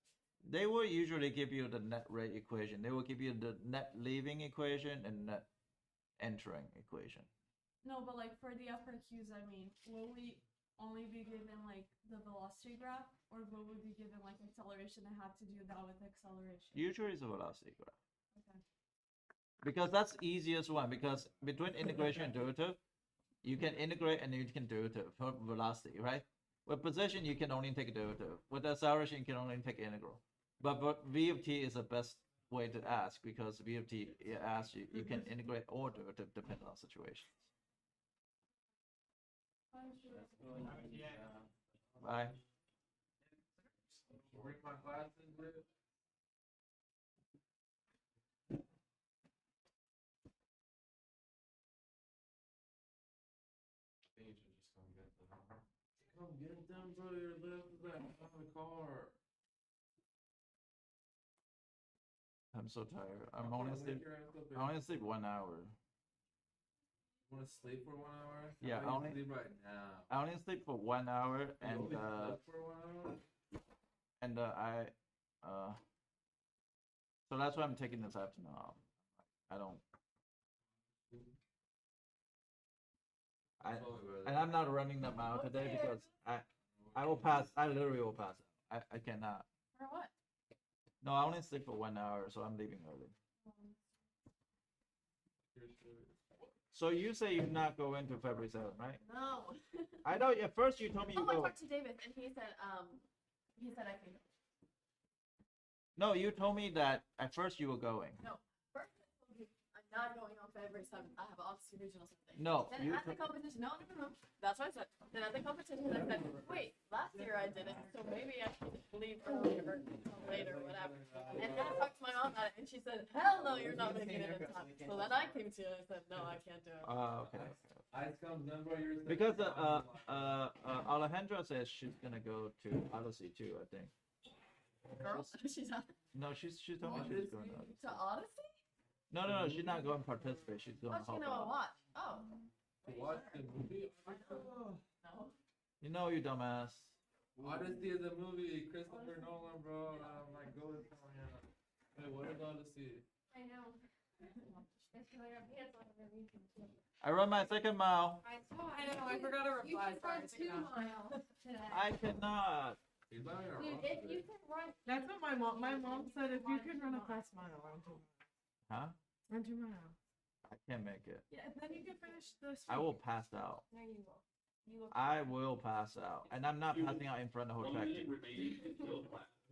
Speaker 3: They will usually give you the net rate equation. They will give you the net leaving equation and net entering equation.
Speaker 4: No, but like for the FRQs, I mean, will we only be given like the velocity graph, or will we be given like acceleration and have to do that with acceleration?
Speaker 3: Usually it's a velocity graph.
Speaker 4: Okay.
Speaker 3: Because that's the easiest one, because between integration and derivative, you can integrate and you can derivative for velocity, right? With position, you can only take a derivative. With acceleration, you can only take integral. But V of t is the best way to ask, because V of t asks you can integrate or derivative depending on situations. Bye.
Speaker 2: Bring my glasses with. Page is just gonna get them. Come get them, bro. You're left back on the car.
Speaker 3: I'm so tired. I'm only sleep. I only sleep 1 hour.
Speaker 2: Want to sleep for 1 hour?
Speaker 3: Yeah,
Speaker 2: How
Speaker 3: I only-
Speaker 2: sleep right now.
Speaker 3: I only sleep for 1 hour,
Speaker 2: You
Speaker 3: and
Speaker 2: only slept for 1 hour?
Speaker 3: so that's why I'm taking this afternoon off. I don't. And I'm not running that mile today because I will pass. I literally will pass. I cannot.
Speaker 4: For what?
Speaker 3: No, I only sleep for 1 hour, so I'm leaving early. So you say you're not going to February 7th, right?
Speaker 6: No.
Speaker 3: I know. At first you told me you
Speaker 6: Oh, I
Speaker 3: go.
Speaker 6: talked to David, and he said I can go.
Speaker 3: No, you told me that at first you were going.
Speaker 6: First, I told you I'm not going on February 7th. I have Odyssey Regional something.
Speaker 3: No,
Speaker 6: Then
Speaker 3: you.
Speaker 6: at the competition, no. That's what I said. Then at the competition, I said, wait, last year I did it, so maybe I should leave earlier or come later, whatever. And then I talked to my mom about it, and she said, hell no, you're not making it in time. So then I came to you and I said, no, I can't do it.
Speaker 3: Okay.
Speaker 2: Ice comes in, bro. You're
Speaker 3: Because Alejandra says she's gonna go to Odyssey too. I think.
Speaker 6: Girl, she's not.
Speaker 3: No, she told me she was going to Odyssey.
Speaker 6: To Odyssey?
Speaker 3: No, she's not going to participate. She's going
Speaker 6: What's
Speaker 3: to
Speaker 6: she
Speaker 3: help
Speaker 6: gonna
Speaker 3: out.
Speaker 6: watch? Oh,
Speaker 2: to watch the movie.
Speaker 6: no.
Speaker 3: You know, you dumbass.
Speaker 2: Odyssey is a movie. Christopher Nolan, bro. My go-to. Hey, what is Odyssey?
Speaker 4: I know.
Speaker 3: I run my second mile.
Speaker 6: I know, I forgot to
Speaker 4: You
Speaker 6: reply.
Speaker 4: should run 2 miles today.
Speaker 3: I cannot.
Speaker 2: He's not even
Speaker 4: Dude, if you can run,
Speaker 7: That's what my mom said, if you could run a fast mile, run 2 miles.
Speaker 3: Huh?
Speaker 7: Run 2 miles.
Speaker 3: I can't make it.
Speaker 7: Yeah, then you can finish the
Speaker 3: I will pass out.
Speaker 4: there you go. You look.
Speaker 3: I will pass out, and I'm not passing out in front of the whole track team.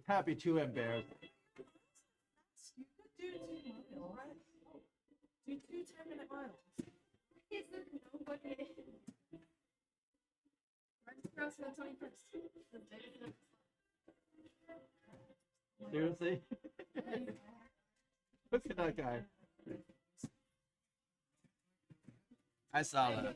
Speaker 3: Happy too embarrassed.
Speaker 7: You could do 2 miles. Do 2 10-minute miles.
Speaker 4: Is there nobody?
Speaker 6: Run to the 21st.
Speaker 3: Seriously? Look at that guy. I saw that.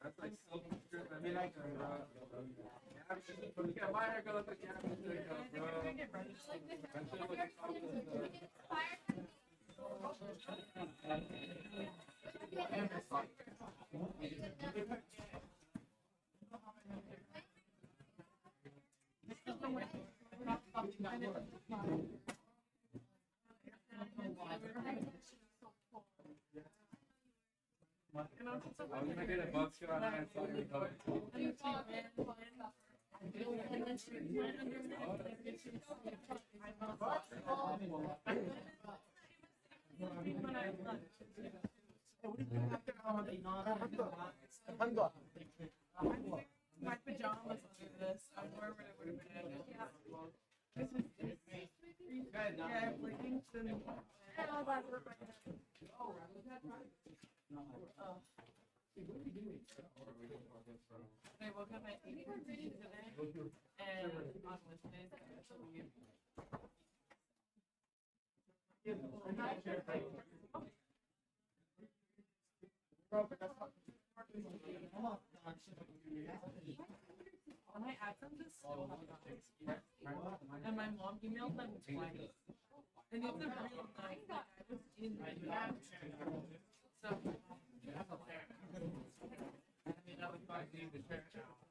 Speaker 2: That's like so good. I mean, like, yeah, my hair goes like bro. I was gonna get a bus shot and I saw you coming.
Speaker 7: My pajamas under this. I wore what it would have been. This is yeah, everything's in I woke up at 8:30 today, and on Wednesdays I actually when I asked them to still have not expressed, and my mom emailed them twice, and it's a real night. Like I was in the so.
Speaker 2: That was 5 days to check out.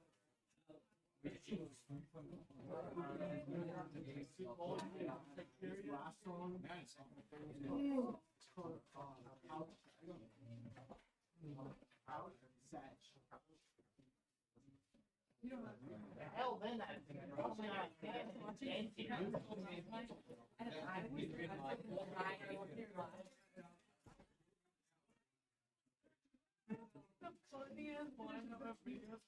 Speaker 7: Hell, then that is probably not watching and I was one of the videos,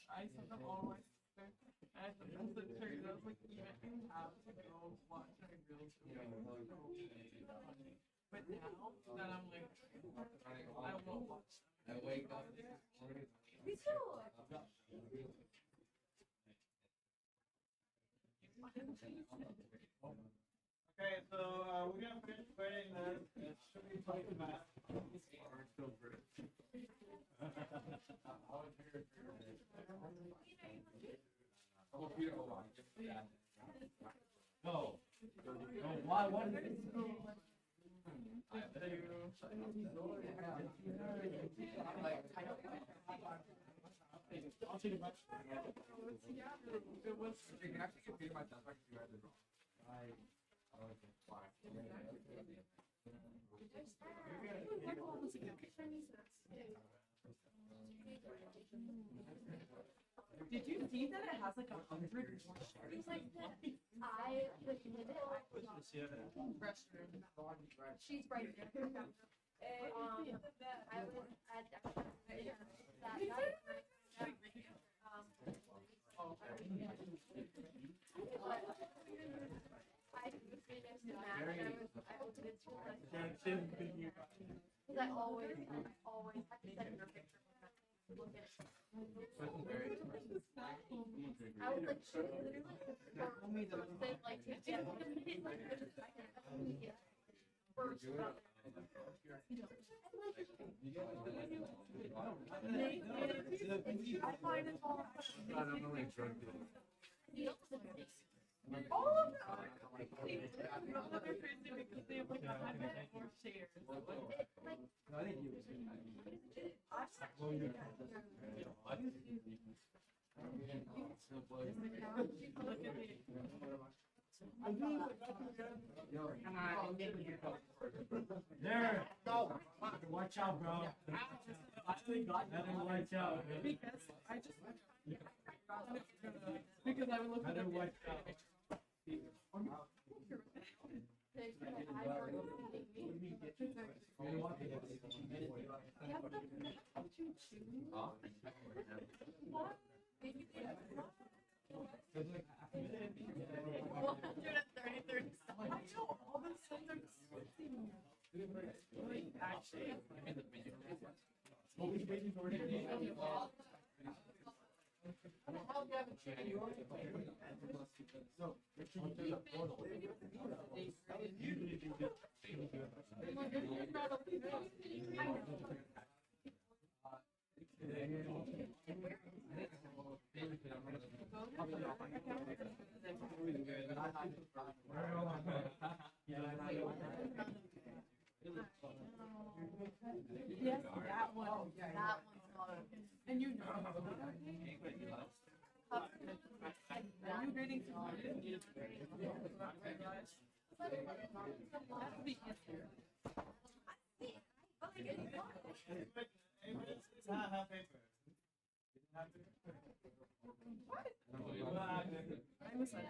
Speaker 7: I sent them all my sister. I had to message her and I was like, you have to go watch my real But now that I'm like, I won't watch them.
Speaker 2: I wake up.
Speaker 1: Okay, so we're gonna finish playing this. Should we play the map? No. Why? What is it? I'll take it back.
Speaker 7: Did you see that it has like 100 more shares? Like
Speaker 6: I lifted it.
Speaker 7: restroom.
Speaker 6: She's right there. I was at that night. I was sitting next to Matt and I opened it to her. Because I always have to send her a picture of that. Look at it. I was like, she literally said like, yeah, first I find it all all of them are crazy because they have like 100 more shares.
Speaker 1: There. Go. Watch out, bro. Better watch out.
Speaker 7: Because I just because I would look at them.
Speaker 1: Watch out.
Speaker 7: Actually,
Speaker 1: Always waiting for it. So,
Speaker 7: yes, that one.
Speaker 6: That one's not open.
Speaker 7: And you know, are you grading 200? That would be easier. I'm excited.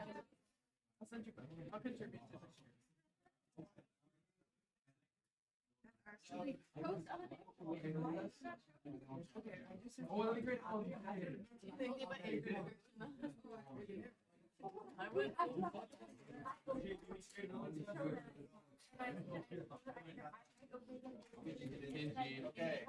Speaker 7: I'll send you. I'll contribute to this year.
Speaker 6: Actually, post other people.
Speaker 7: Okay, I just. Oh, that'd be great. Oh, yeah.
Speaker 6: Thinking about Adrian. I would.
Speaker 1: Okay.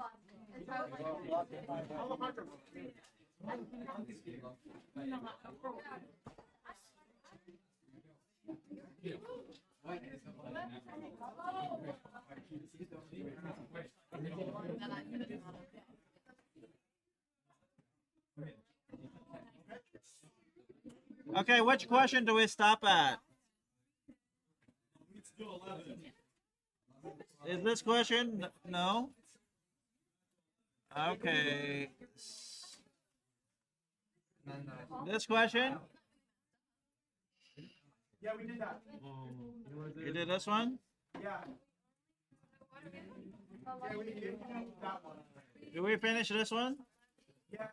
Speaker 3: Okay, which question do we stop at? Is this question? No? Okay. This question?
Speaker 1: Yeah, we did that.
Speaker 3: You did this one?
Speaker 1: Yeah. Yeah, we did that one.
Speaker 3: Did we finish this one?
Speaker 1: Yeah.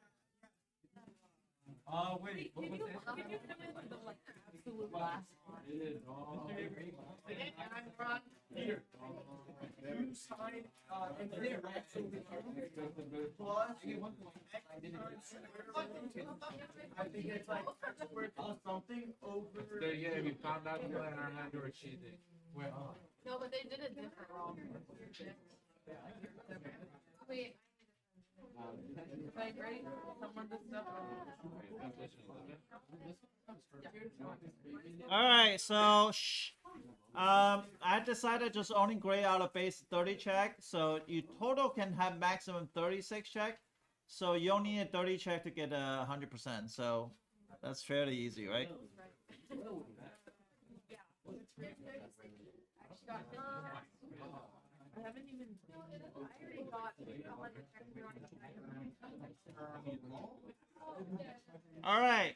Speaker 2: Wait, what was that?
Speaker 7: Can you come in the like absolute last one?
Speaker 1: Here. You signed, and there, right? So we plus, I think it's like expert plus something over.
Speaker 2: Yeah, we found out that our hand were cheating. Where?
Speaker 6: No, but they did it different wrong. Wait.
Speaker 7: Like, ready? Someone this stuff.
Speaker 3: All right, so I decided just only grade out a base 30 check, so you total can have maximum 36 check, so you only need a 30 check to get 100%. So that's fairly easy, right?
Speaker 7: I haven't even.
Speaker 3: All right.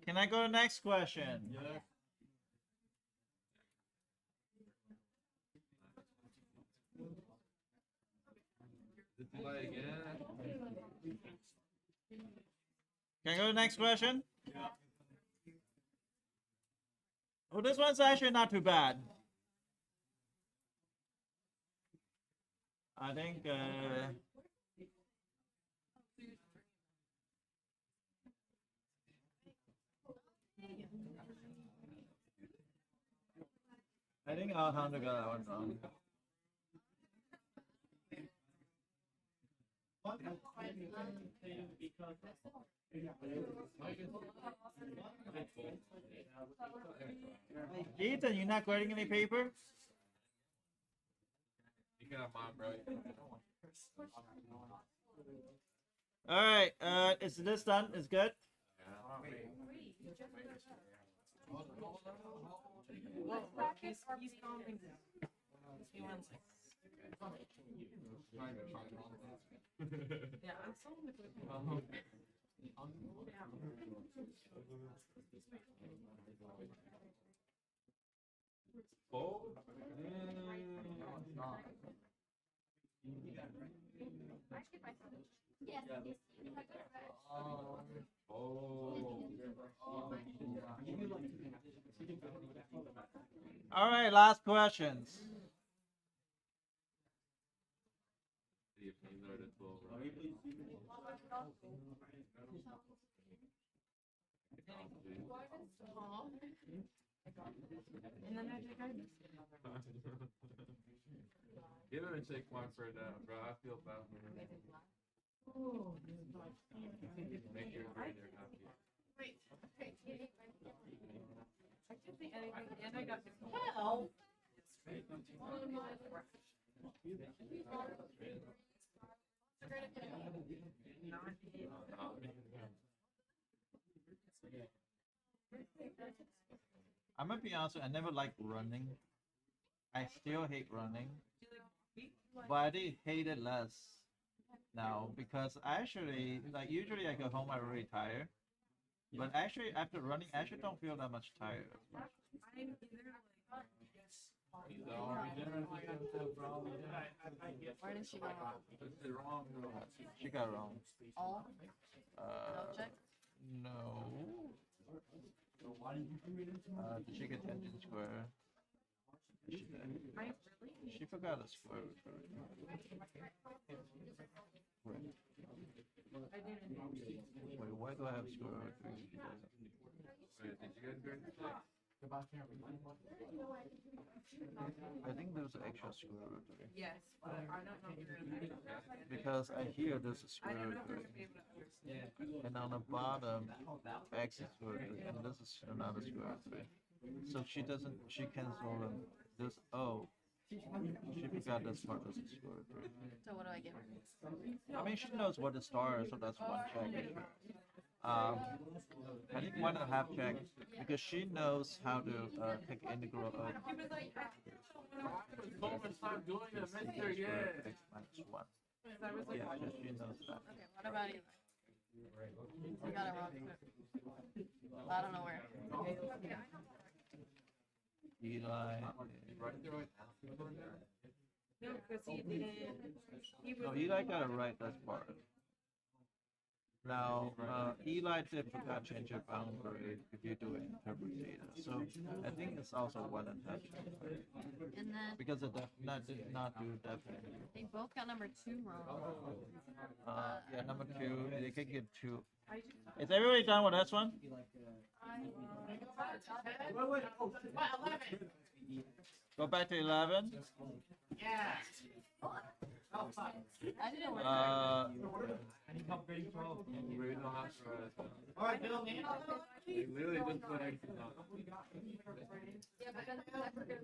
Speaker 3: Can I go to next question?
Speaker 2: Yeah. Did you lie again?
Speaker 3: Can I go to next question? Oh, this one's actually not too bad. I think Alejandro got that one wrong. Ethan, you're not grading any paper?
Speaker 2: You can have mine, bro.
Speaker 3: All right, is this done? Is good?
Speaker 7: He's calming down. He wants like. Yeah, I'm so in the good.
Speaker 2: Oh.
Speaker 3: All right, last questions.
Speaker 7: And then I think I missed it.
Speaker 2: Give him a check mark for that, bro. I feel bad for him. Make your grader happy.
Speaker 6: Wait.
Speaker 7: I didn't think anything, and I got.
Speaker 6: Hell.
Speaker 3: I'm gonna be honest, I never liked running. I still hate running, but I did hate it less now because I actually, like, usually I go home, I'm really tired. But actually, after running, I actually don't feel that much tired.
Speaker 7: I'm either like
Speaker 6: Where did she go wrong?
Speaker 3: She got wrong.
Speaker 6: All?
Speaker 3: Uh,
Speaker 6: Object?
Speaker 3: no. Did she get tangent square? She did.
Speaker 7: I
Speaker 3: She forgot a square root. Wait,
Speaker 7: I didn't.
Speaker 3: wait, why do I have square root 3?
Speaker 2: Wait, did you guys go into that?
Speaker 3: I think there's an extra square root 3.
Speaker 7: Yes, but I don't know if you're gonna.
Speaker 3: Because I hear there's a
Speaker 7: I
Speaker 3: square
Speaker 7: don't
Speaker 3: root
Speaker 7: know if
Speaker 3: 3.
Speaker 7: you're gonna be able to understand.
Speaker 3: And on the bottom, x is square root 3. And this is another square root 3. So she doesn't, she cancel this, oh. She forgot this part is a square root 3.
Speaker 6: So what do I give her?
Speaker 3: I mean, she knows what the star is, so that's one check. I think 1.5 check because she knows how to take integral of
Speaker 2: So much time doing it, mister, yeah.
Speaker 3: x minus 1.
Speaker 7: I was like,
Speaker 3: Yeah, she knows that.
Speaker 6: Okay, what about Eli? I got it wrong. Well, I don't know where.
Speaker 3: Eli.
Speaker 7: no, because he didn't. He was.
Speaker 3: No, Eli got it right, that's part. Now, Eli did forgot to change your boundary if you do interpret data. So I think it's also 1.5 check.
Speaker 6: And then
Speaker 3: Because it did not do definitely.
Speaker 6: they both got number 2 wrong.
Speaker 3: Yeah, number 2, they can get 2.
Speaker 7: I just.
Speaker 3: Is everybody done with this one? Go back to 11.
Speaker 6: I didn't work.
Speaker 2: You really don't have to. You literally just put X's on.
Speaker 6: Yeah, but then I forget.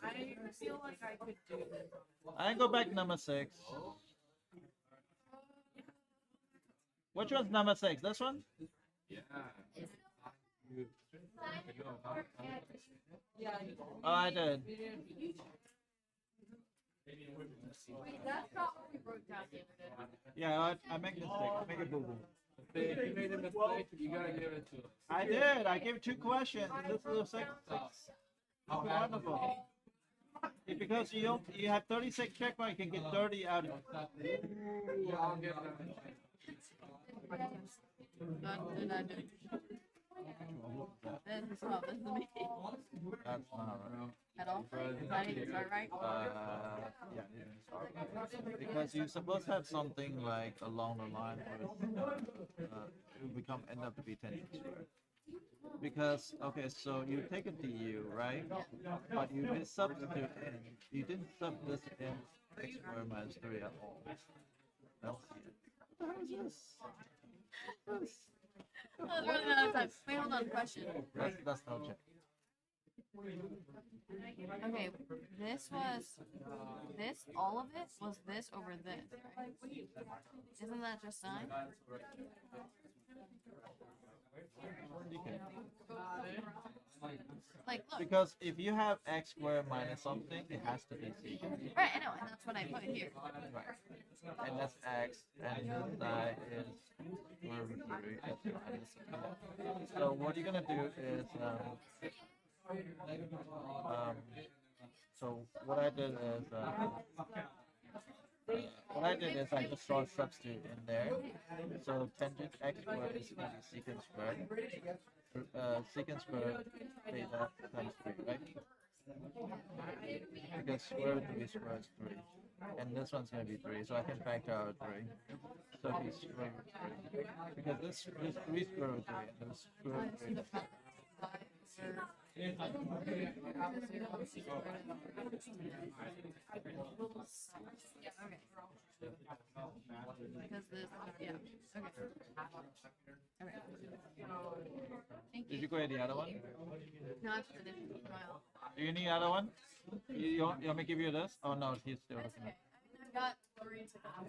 Speaker 7: I feel like I could do this.
Speaker 3: I go back to number 6. Which one's number 6? This one?
Speaker 2: Yeah.
Speaker 7: Yeah.
Speaker 3: Oh, I did.
Speaker 6: Wait, that's not what we wrote down the other day.
Speaker 3: Yeah, I make mistake. I make a boo boo.
Speaker 2: If you made a mistake, you gotta give it to us.
Speaker 3: I did. I gave 2 questions. This is the 6. Wonderful. Because you have 36 checkpoints, you can get 30 out of it.
Speaker 2: I'll give them.
Speaker 6: What did I do? This is me.
Speaker 3: That's not right.
Speaker 6: At all? I didn't start right?
Speaker 3: Yeah, you didn't start. Because you're supposed to have something like along the line where it will end up to be tangent square. Because, okay, so you take a du, right? But you did substitute in. You didn't sub this in x squared minus 3 at all. I don't see it. What the hell is this?
Speaker 6: I was running out of time. Wait, hold on. Question.
Speaker 3: That's no check.
Speaker 6: Okay, all of it was this over this, right? Isn't that just sine? Like, look.
Speaker 3: Because if you have x squared minus something, it has to be secant.
Speaker 6: Right, I know, and that's what I put here.
Speaker 3: Right. And that's x, and this side is square root 3. That's minus. So what you're gonna do is, so what I did is, I just saw a substitute in there. So tangent x squared is going to be secant squared. Secant squared theta times 3, right? Because square root 3 squared is 3. And this one's going to be 3, so I can factor out 3. So it'll be square root 3. Because this 3 square root 3 and this square root 3.
Speaker 6: Because this, yeah. Okay. Okay. Thank
Speaker 3: Did
Speaker 6: you.
Speaker 3: you go to the other one?
Speaker 6: No, I finished my own.
Speaker 3: Do you need the other one? You want me to give you this? Oh no, he's still
Speaker 6: That's
Speaker 3: looking.
Speaker 6: okay. I mean, I've got three to
Speaker 1: I'm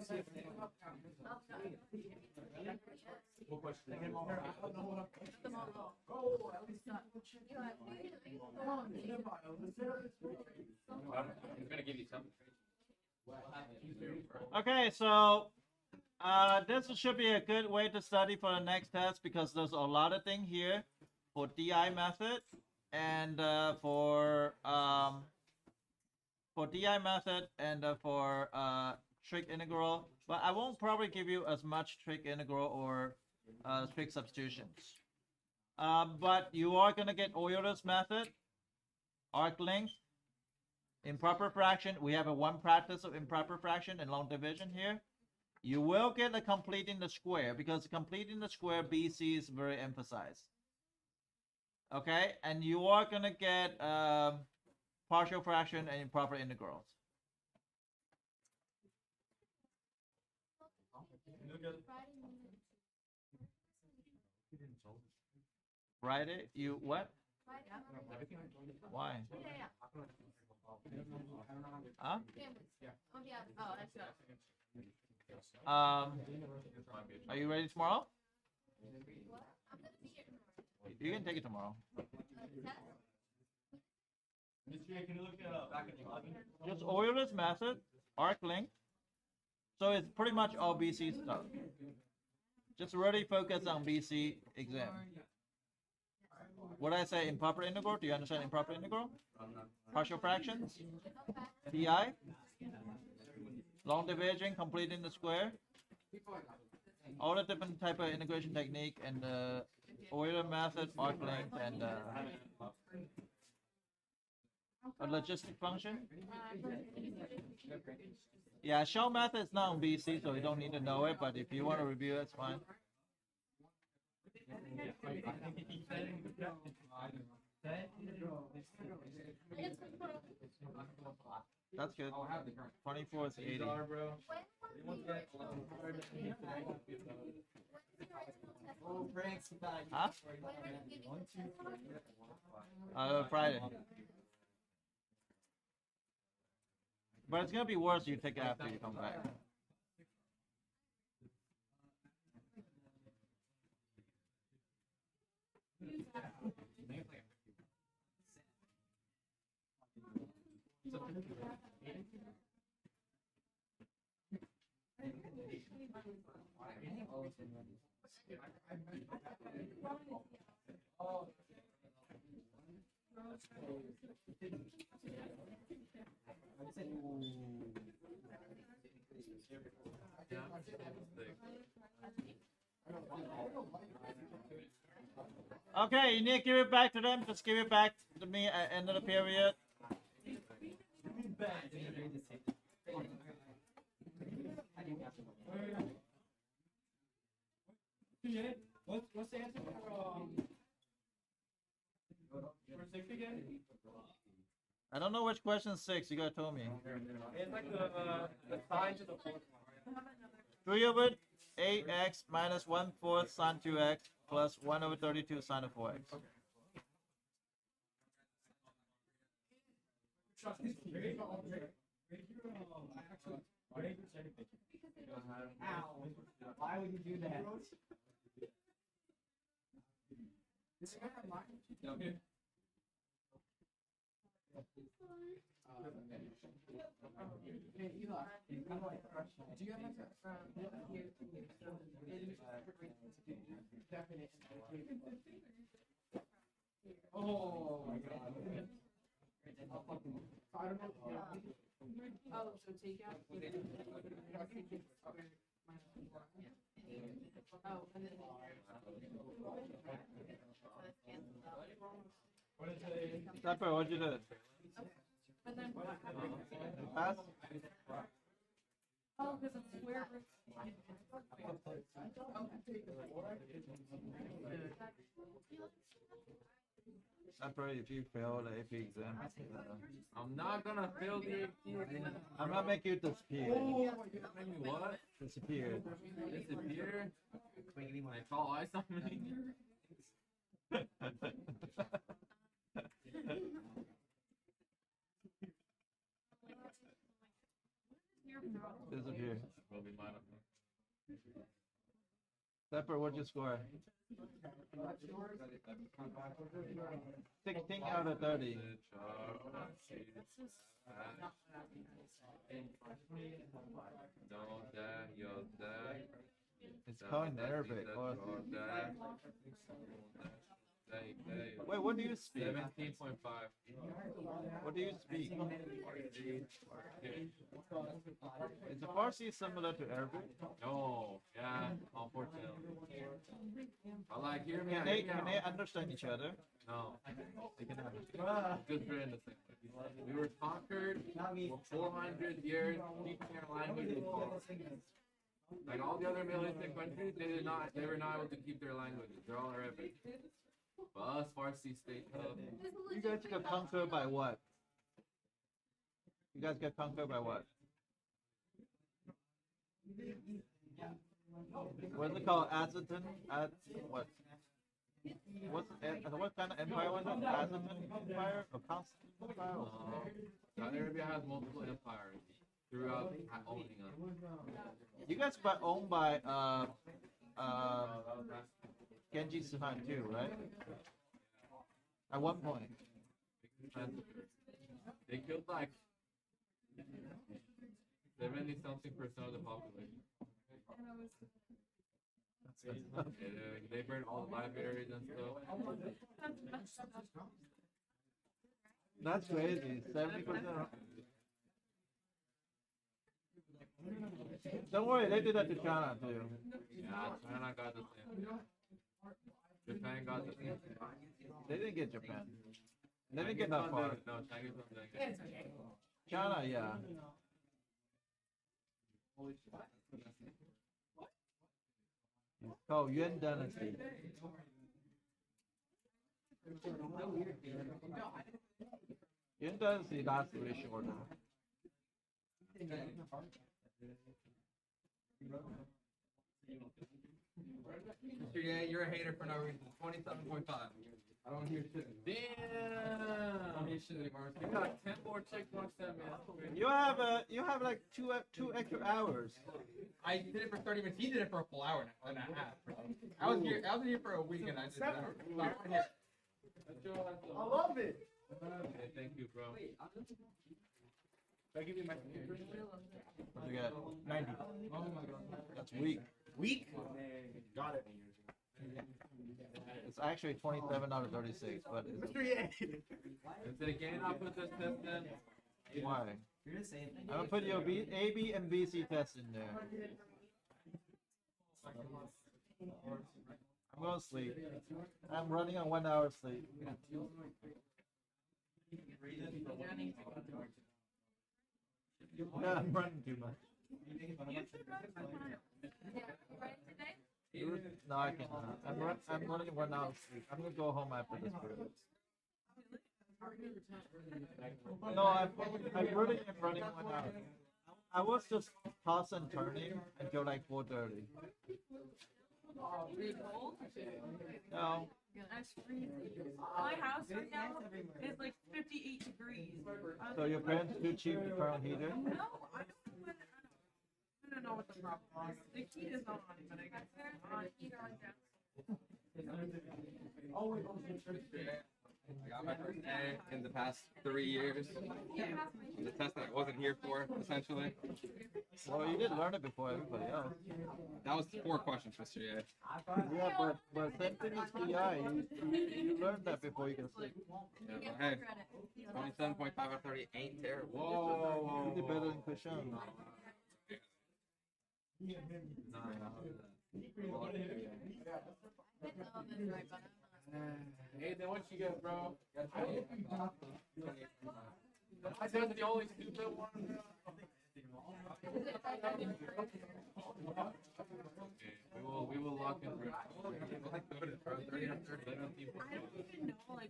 Speaker 1: gonna give you something.
Speaker 3: Okay, so This should be a good way to study for the next test because there's a lot of things here for DI method and for DI method and for trig integral. But I won't probably give you as much trig integral or trig substitutions. But you are gonna get Euler's method, arc length, improper fraction. We have a one practice of improper fraction and long division here. You will get a completing the square because completing the square BC is very emphasized. Okay, and you are gonna get partial fraction and improper integrals. Friday, you what? Why? Huh? Are you ready tomorrow? You can take it tomorrow. Just Euler's method, arc length. So it's pretty much all BC stuff. Just really focus on BC exam. What did I say? Improper integral? Do you understand improper integral? Partial fractions? PI? Long division, completing the square? All the different type of integration technique and the Euler method, arc length, and a logistic function? Yeah, shell method is not on BC, so you don't need to know it, but if you want to review it, it's fine. That's good. 24 is 80. Huh? Friday. But it's gonna be worse if you take it after you come back. Okay, you need to give it back to them. Just give it back to me at the end of the period.
Speaker 1: What's the answer for 6 again?
Speaker 3: I don't know which question 6. You gotta tell me.
Speaker 1: It's like the sign to the fourth one.
Speaker 3: 3 over 8x minus 1/4 sine 2x plus 1 over 32 sine of 4x.
Speaker 1: Why would you do that? Oh my god.
Speaker 7: Oh, so take out. Oh, and then.
Speaker 3: Stepper, what'd you do?
Speaker 7: But then.
Speaker 3: Pass?
Speaker 7: Oh, because it's square root.
Speaker 3: Stepper, if you fail the AP exam,
Speaker 2: I'm not gonna fail the AP.
Speaker 3: I'm gonna make you disappear.
Speaker 2: Oh, make me what?
Speaker 3: Disappear.
Speaker 2: Disappear? Like, oh, I saw me.
Speaker 3: Disappear. Stepper, what'd you score? 16 out of 30. It's called in Arabic. Or... Wait, what do you speak?
Speaker 2: 17.5.
Speaker 3: What do you speak? Is the Farsi similar to Arabic?
Speaker 2: No, yeah, unfortunately. I like, hear me
Speaker 3: Can
Speaker 2: out,
Speaker 3: they
Speaker 2: hear me
Speaker 3: can
Speaker 2: out.
Speaker 3: they understand each other?
Speaker 2: No,
Speaker 3: They cannot.
Speaker 2: just very innocent. We were conquered for 400 years, keeping our language in pause. Like all the other Middle Eastern countries, they were not able to keep their languages. They're all Arabic. But us, Farsi state hub.
Speaker 3: You guys get conquered by what? You guys get conquered by what? What's it called? Azetan? What? What kind of empire was it? Azetan Empire or Constantine Empire?
Speaker 2: Saudi Arabia has multiple empires throughout owning us.
Speaker 3: You guys got owned by Genghis Khan too, right? At one point.
Speaker 2: They killed like 70-something% of the population. They burned all the libraries and stuff.
Speaker 3: That's crazy. 70%. Don't worry, they did that to China too.
Speaker 2: Yeah, China got the same. Japan got the same.
Speaker 3: They didn't get Japan. They didn't get that far.
Speaker 2: No, Chinese don't get it.
Speaker 3: China, yeah. Oh, Yuan Dynasty. Yuan Dynasty lasts really short now.
Speaker 8: Yeah, you're a hater for no reason. 27.5. I don't hear shit.
Speaker 2: Damn!
Speaker 8: I don't hear shit anymore.
Speaker 2: You got 10 more checkpoints than me.
Speaker 3: You have like two extra hours.
Speaker 8: I did it for 30 minutes. He did it for a full hour and a half. I was here for a week and I did that.
Speaker 2: I love it. Hey, thank you, bro.
Speaker 8: I give you my
Speaker 3: What you got? 90.
Speaker 8: Oh my god.
Speaker 3: That's weak.
Speaker 8: Week?
Speaker 1: Got it.
Speaker 3: It's actually 27 out of 36, but it's
Speaker 2: And then again, I'll put this test in.
Speaker 3: why? I'm gonna put your A, B, and BC test in there. I'm gonna sleep. I'm running on 1 hour sleep. Yeah, I'm running too much. No, I can't. I'm running 1 hour sleep. I'm gonna go home after this period. No, I'm really am running 1 hour. I was just toss and turning until like 4:30. No.
Speaker 4: My house right now is like 58 degrees.
Speaker 3: So your parents too cheap to turn on heater?
Speaker 4: No, I don't know what the problem is. The heat is not on, but I guess it's on either on down.
Speaker 8: I got my first A in the past 3 years. The test that I wasn't here for, essentially.
Speaker 3: Well, you did learn it before everybody else.
Speaker 8: That was 4 questions, Mr. A.
Speaker 3: Yeah, but same thing as PI. You learned that before you can sleep.
Speaker 8: Yeah, hey, 27.5 out of 30 ain't terrible.
Speaker 2: Whoa.
Speaker 3: You did better than Kushan.
Speaker 2: Hey, then what you get, bro? I said the only stupid one. We will lock in.
Speaker 7: I don't even know like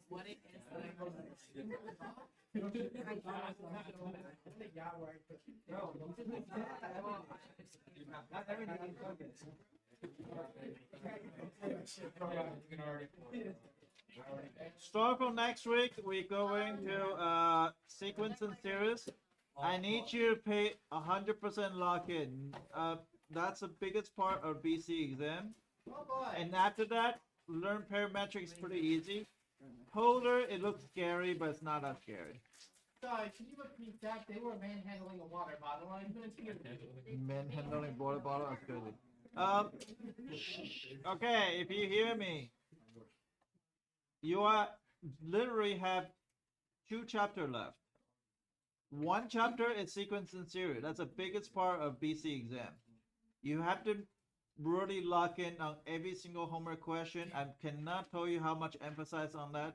Speaker 7: what it is that
Speaker 3: Start from next week, we're going to sequence and series. I need you to pay 100% lock in. That's the biggest part of BC exam. And after that, learn parametrics pretty easy. Polar, it looks scary, but it's not that scary.
Speaker 8: Guys, can you repeat that? They were manhandling a water bottle. I couldn't hear them.
Speaker 3: Manhandling water bottle. That's crazy. Okay, if you hear me, you are literally have 2 chapters left. 1 chapter is sequence and series. That's the biggest part of BC exam. You have to really lock in on every single homework question. I cannot tell you how much emphasis on that,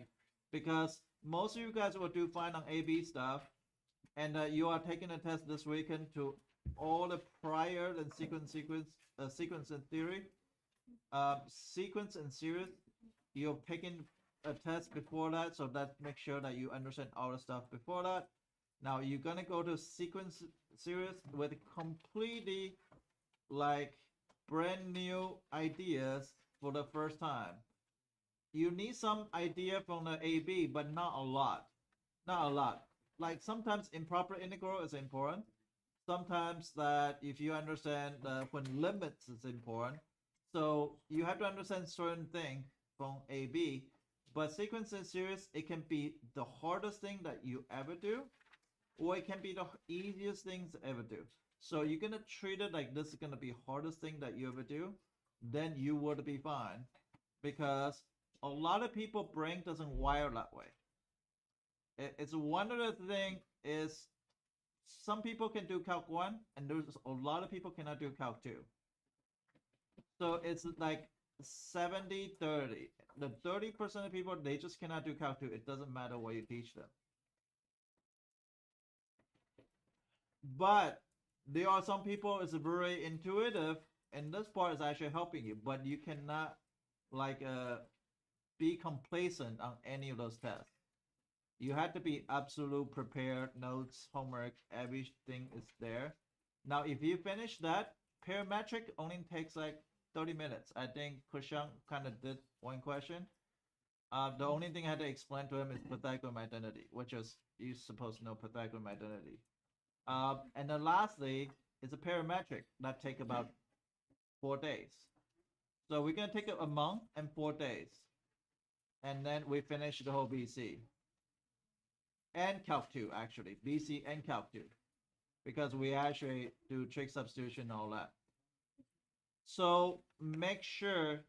Speaker 3: because most of you guys will do fine on AB stuff, and you are taking a test this weekend to all the prior and sequence and theory. Sequence and series, you're picking a test before that, so that makes sure that you understand all the stuff before that. Now you're gonna go to sequence series with completely like brand new ideas for the first time. You need some idea from the AB, but not a lot. Not a lot. Like sometimes improper integral is important. Sometimes that if you understand when limits is important. So you have to understand certain thing from AB. But sequence and series, it can be the hardest thing that you ever do, or it can be the easiest things to ever do. So you're gonna treat it like this is gonna be hardest thing that you ever do, then you would be fine. Because a lot of people brain doesn't wire that way. It's one of the thing is some people can do Calc 1, and there's a lot of people cannot do Calc 2. So it's like 70-30. The 30% of people, they just cannot do Calc 2. It doesn't matter what you teach them. But there are some people it's very intuitive, and this part is actually helping you, but you cannot like be complacent on any of those tests. You have to be absolute prepared, notes, homework, everything is there. Now if you finish that, parametric only takes like 30 minutes. I think Kushan kind of did one question. The only thing I had to explain to him is Pythagorean identity, which is you're supposed to know Pythagorean identity. And then lastly is a parametric that take about 4 days. So we're gonna take a month and 4 days, and then we finish the whole BC and Calc 2 actually, BC and Calc 2, because we actually do trig substitution and all that. So make sure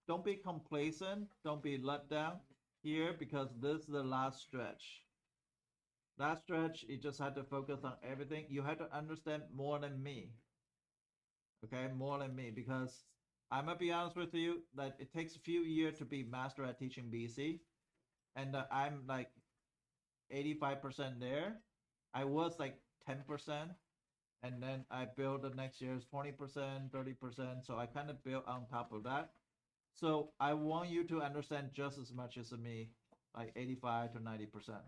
Speaker 3: don't be complacent, don't be let down here, because this is the last stretch. Last stretch, you just have to focus on everything. You have to understand more than me. Okay, more than me, because I'm gonna be honest with you that it takes a few years to be master at teaching BC, and I'm like 85% there. I was like 10%, and then I built the next year's 20%, 30%. So I kind of built on top of that. So I want you to understand just as much as me, like 85 to 90%.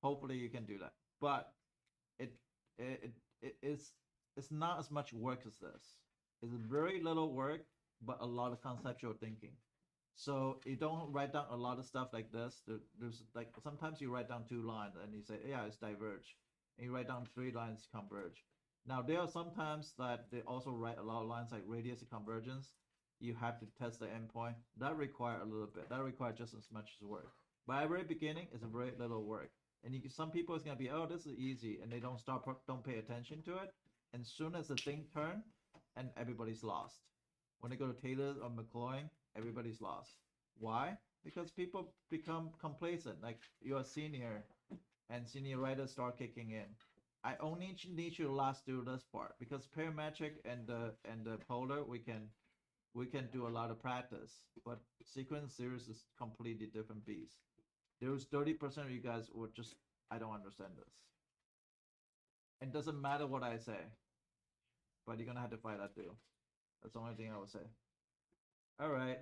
Speaker 3: Hopefully you can do that, but it's not as much work as this. It's very little work, but a lot of conceptual thinking. So you don't write down a lot of stuff like this. There's like sometimes you write down 2 lines and you say, yeah, it's diverge. And you write down 3 lines, converge. Now there are sometimes that they also write a lot of lines like radius of convergence. You have to test the endpoint. That require a little bit. That require just as much as work. But at the very beginning, it's a very little work. And some people it's gonna be, oh, this is easy, and they don't pay attention to it. And soon as the thing turn, and everybody's lost. When they go to Taylor or McCloy, everybody's lost. Why? Because people become complacent. Like you're a senior, and senior writers start kicking in. I only need you to last do this part, because parametric and the polar we can do a lot of practice, but sequence series is completely different beast. There's 30% of you guys would just, I don't understand this. It doesn't matter what I say, but you're gonna have to fight that too. That's the only thing I would say. All right,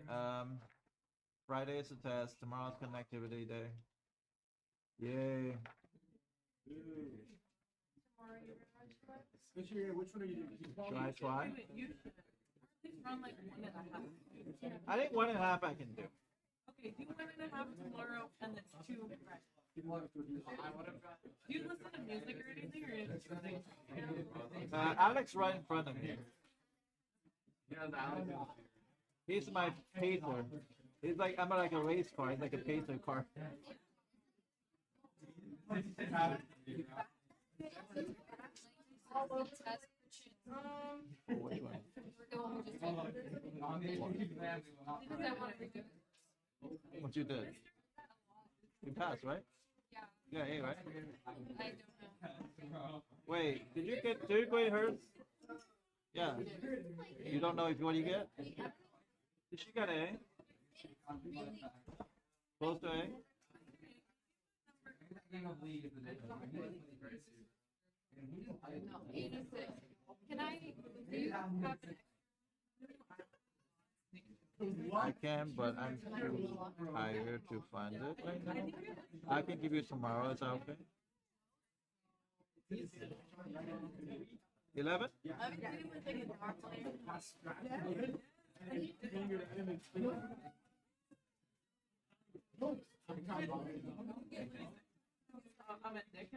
Speaker 3: Friday is a test. Tomorrow's connectivity day. Yay.
Speaker 8: Which one are you doing?
Speaker 3: Should I try?
Speaker 7: Wait, you should at least run like 1.5.
Speaker 3: I think 1.5 I can do.
Speaker 7: Okay, do 1.5 tomorrow and then 2 Friday. Do you listen to music or anything, or is it just
Speaker 3: Alex right in front of me.
Speaker 2: Yeah, Alex.
Speaker 3: He's my pacer. He's like, I'm like a race car. He's like a pacer car. Which one? What you did? You passed, right? Yeah, A, right? Wait, did you grade hers? Yeah. You don't know if what you get? Did she get A? Close to A?
Speaker 6: No, 86. Can I have
Speaker 3: I can, but I'm too tired to find it right now. I can give you tomorrow, is that okay? 11?
Speaker 6: I mean, we were thinking normally.
Speaker 7: I'm at Nick.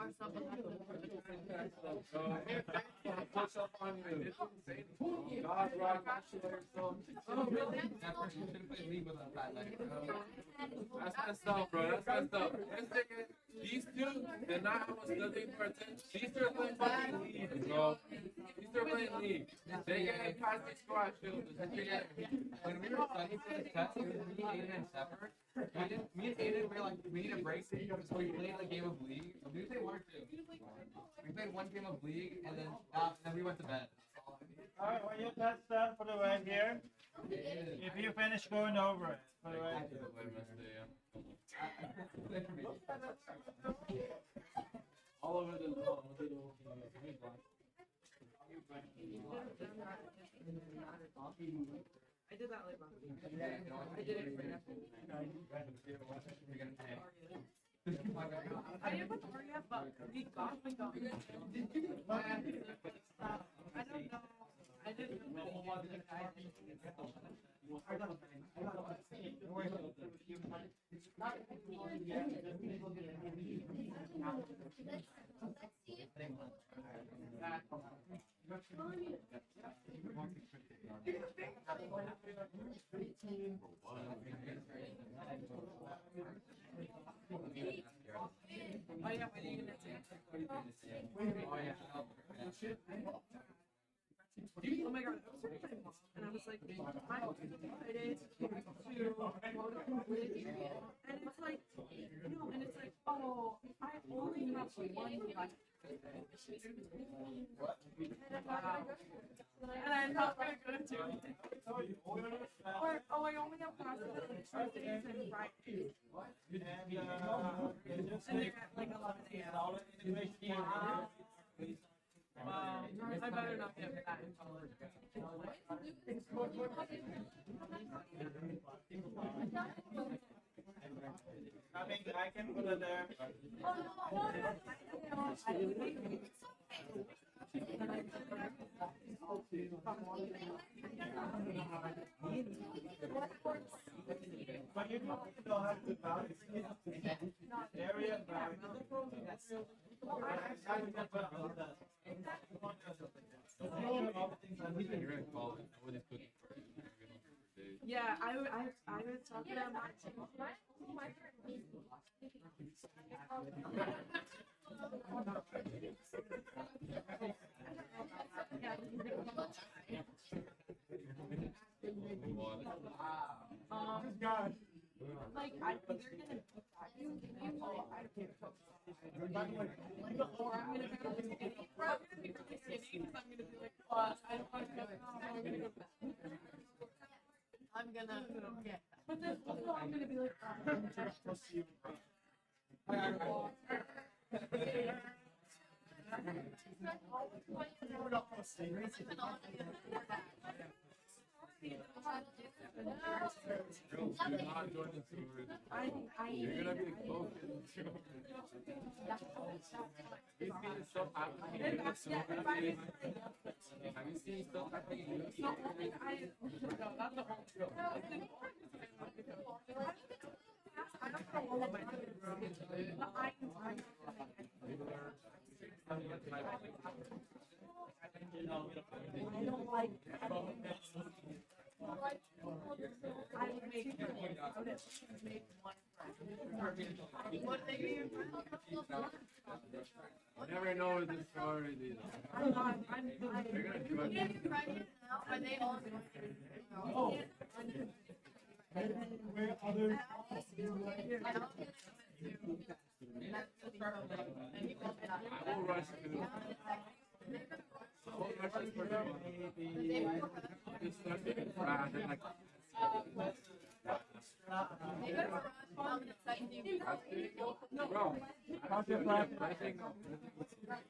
Speaker 6: Or something like that.
Speaker 2: That's messed up, bro. That's messed up. These two, they're not almost nothing for attention. These two are playing fucking league, bro. These two are playing league. They get past the squad field.
Speaker 8: When we were studying for this test, it was me, Aiden, and Sepper. Me and Aiden were like, we need a break, so we played a game of league. Did we play one or two? We played one game of league, and then we went to bed.
Speaker 9: Alright, when your test done, put it right here. If you finish going over it, put it right here.
Speaker 2: All over the zone.
Speaker 7: I did that like last week. I did it for nothing. I didn't put the word yet, but we got. I don't know. I didn't know. Oh yeah, what are you gonna say? Oh my god, I was with my mom and I was like, I'm excited to go to college. And it's like, no, and it's like, oh, I only have one life. And I'm not gonna go to it. Or, oh, I only have classes on Tuesdays and Fridays. And they're at like 11 a.m. I better not get that in college.
Speaker 9: I mean, I can put it there. But you don't have to balance it. Area balance. I can put it on that.
Speaker 7: Yeah, I was talking about my like I'm either gonna be back in the or I can't focus. Or I'm gonna be really skinny. Or I'm gonna be really skinny because I'm gonna be like, oh, I don't want to go. I'm gonna go back.
Speaker 6: I'm gonna get that.
Speaker 7: But then also I'm gonna be like,
Speaker 2: You're gonna be exposed. Have you seen stuff happening in
Speaker 7: no, only no, not the whole show. I don't know all of my things, but I can I would make one
Speaker 6: What they do?
Speaker 2: You never know the story, dude.
Speaker 7: I'm not,
Speaker 2: They're gonna do it.
Speaker 6: Get it right now. Are they all
Speaker 9: Oh. Where others?
Speaker 2: I will rush to. I will rush to for them. Just start getting trash and like. Bro,
Speaker 9: How's your class?
Speaker 2: I think. Oh my god,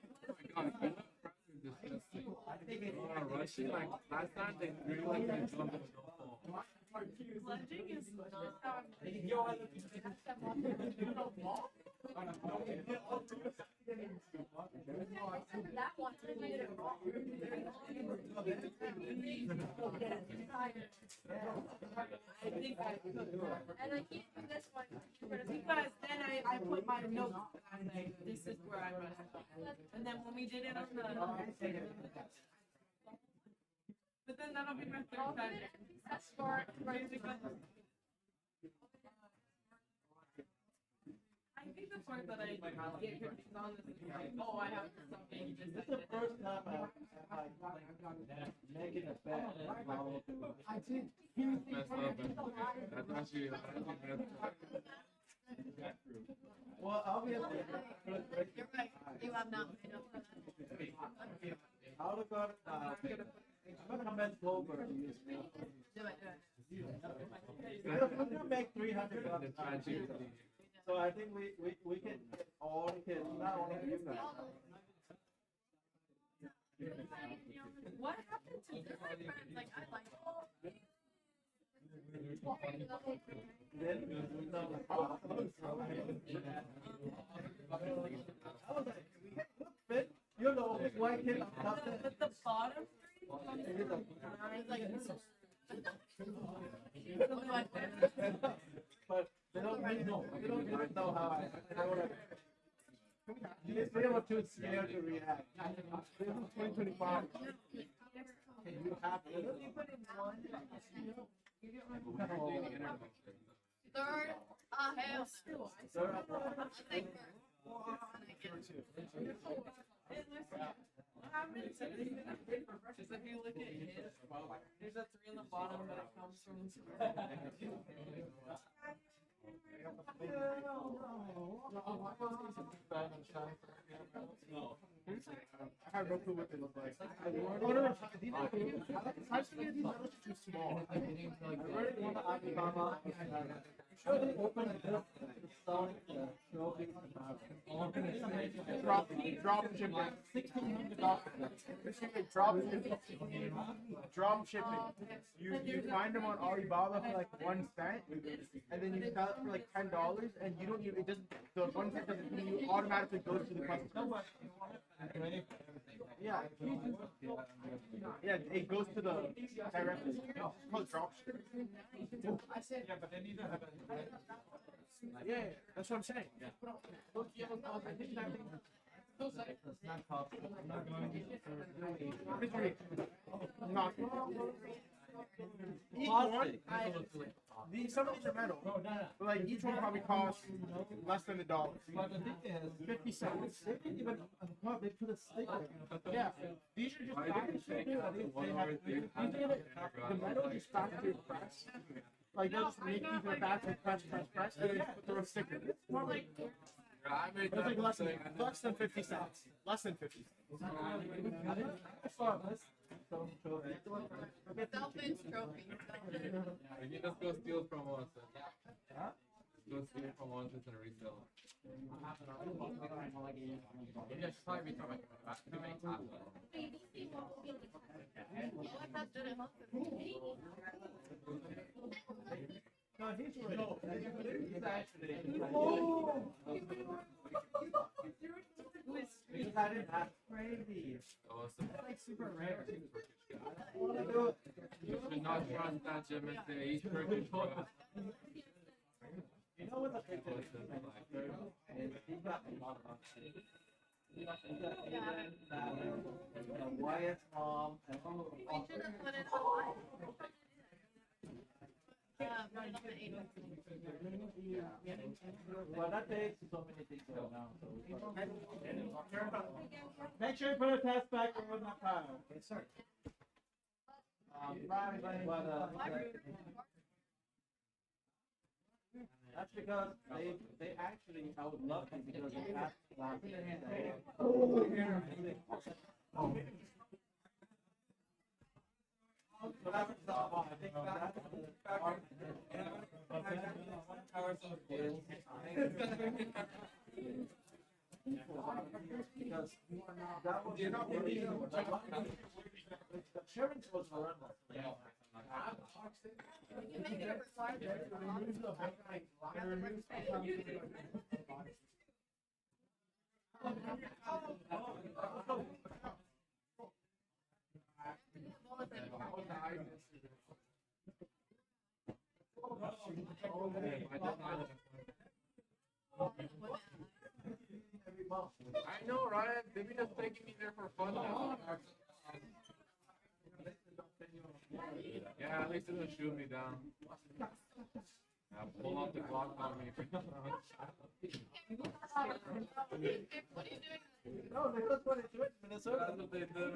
Speaker 2: disgusting. Rushing like last time they threw like they jumped in the hole.
Speaker 7: Plunging is not.
Speaker 6: That one made it wrong.
Speaker 7: I think I could.
Speaker 6: And I can't do this one.
Speaker 7: Because then I put my notes and I'm like, this is where I messed up. And then when we did it on the. But then that'll be my third time.
Speaker 6: That's for
Speaker 7: I think the part that I get confused on is like, oh, I have to stop making this.
Speaker 9: This is the first time I'm making a bet.
Speaker 2: Messed up and I thought you messed up.
Speaker 9: Well, obviously.
Speaker 6: You're right. You have not made up for that.
Speaker 9: I would have got, I'm gonna come in over.
Speaker 6: Do it.
Speaker 9: I'm gonna make $300. So I think we can all kids, not only you guys.
Speaker 6: What happened to this? Like, I like
Speaker 9: Then we know the problem. I was like, look, Fit, you're the only white kid on top there.
Speaker 7: But the bottom three comes from
Speaker 9: But they don't really know. They don't really know how I would have. They were too scared to react. This is 2025. You have to.
Speaker 6: third. Hell.
Speaker 9: Sir,
Speaker 6: I think
Speaker 7: Just if you look at his, there's a 3 on the bottom, but it comes from.
Speaker 9: I have no clue what they look like. Oh, no, these are these are too small. I really want the Akiyama. Should they open it up? Drop shipping. Drop shipping. You find them on Alibaba for like 1 cent, and then you sell it for like $10, and you don't. It doesn't. The 1 cent doesn't. You automatically goes to the customer. Yeah. Yeah, it goes to the directly. It's called drop shipping. Yeah, but they need to have yeah, that's what I'm saying. Yeah. Look, yeah, I think that it's not top. I'm not going to not. Each one, some of these are metal, but like each one probably costs less than $1. But the thing is, 50 cents. They didn't even they put a sticker. Yeah, these are just factory. The metal is factory press. Like they'll just make these in a factory press, and then just throw a sticker. It's like less than 50 cents. Less than 50 cents.
Speaker 6: Dolphins trophy.
Speaker 2: You can just go steal from us. Go steal from us and resell. Yeah, should probably be talking about too many times.
Speaker 9: No, he's right. He's actually. That is crazy.
Speaker 2: Oh, so
Speaker 9: Like super rare.
Speaker 2: you should not trust that Jim and say he's Turkish.
Speaker 9: You know what the picture is? He got a lot of
Speaker 3: Wyatt's mom, and
Speaker 6: We should have put it on. Put it on the 8.
Speaker 3: well, that takes so many things going on. So
Speaker 9: Make sure you put a test back on that pile.
Speaker 3: yes, sir. That's because they actually, I would love it because they have last so that's the I think that's the part. Because that was the insurance was horrendous.
Speaker 6: You make it a requirement.
Speaker 2: I know, right? They be just taking me there for fun now. Yeah, at least it doesn't shoot me down. Yeah, pull out the Glock on me.
Speaker 6: What are you doing?
Speaker 3: No, they just put it to it, Minnesota.
Speaker 2: That's what they do.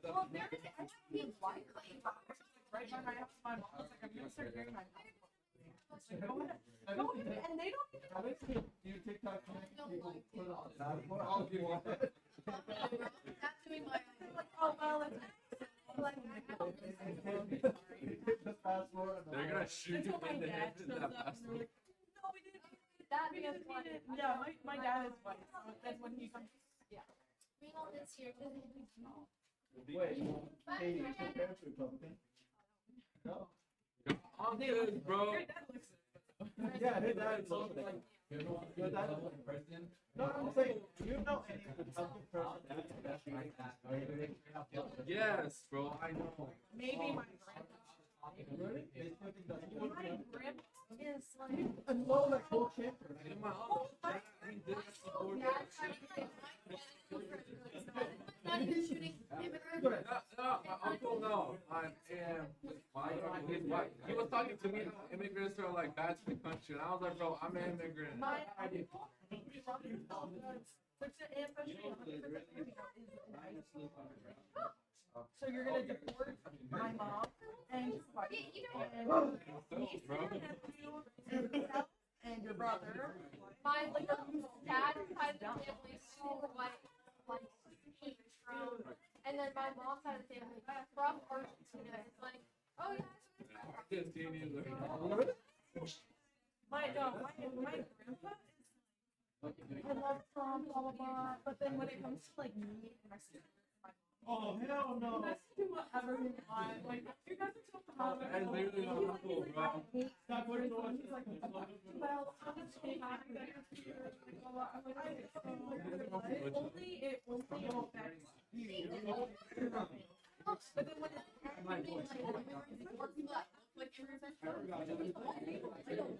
Speaker 6: Well, there is actually likely.
Speaker 7: Right when I asked my mom, I was like, I'm gonna start doing my go ahead. Go ahead. And they don't even
Speaker 3: I think you TikTok people put it on that.
Speaker 6: That's doing my
Speaker 7: oh well it's like
Speaker 2: They're gonna shoot you in the head with that passport.
Speaker 7: no, we didn't.
Speaker 6: that
Speaker 7: We
Speaker 6: because
Speaker 7: didn't. Yeah, my dad is white, so that's when he comes.
Speaker 6: bring all this here.
Speaker 3: Wait, hey, you prepare for something? No.
Speaker 2: On this, bro.
Speaker 7: Your dad looks.
Speaker 3: Yeah, his dad is also like, your dad is like person. No, I'm saying, do you know any of the public person that's
Speaker 2: Yes, bro, I know.
Speaker 7: Maybe my grandpa.
Speaker 3: Really? They still think that's
Speaker 7: My grandpa is like.
Speaker 3: and no, like whole camper.
Speaker 2: And my uncle, he did support
Speaker 6: Not even shooting immigrants.
Speaker 2: No, my uncle, no. I am his wife. He was talking to me about immigrants are like bad to the country, and I was like, bro, I'm an immigrant.
Speaker 7: My so you're gonna deport my mom and his wife and
Speaker 2: Bro.
Speaker 7: and your brother.
Speaker 6: My like dad side of the family is super white, like he's from, and then my mom's side of the family from Argentina. It's like, oh yeah.
Speaker 7: My grandpa is I love Trump, blah blah blah. But then when it comes to like me and my sister,
Speaker 9: Oh, hell
Speaker 7: you
Speaker 9: no.
Speaker 7: guys can do whatever you want. Like you guys are so common.
Speaker 2: That is literally my uncle, bro.
Speaker 9: Stop putting the one.
Speaker 7: He's like, well, I'm just kidding. I'm like, blah, blah. I'm like, only it will be affect you. But then when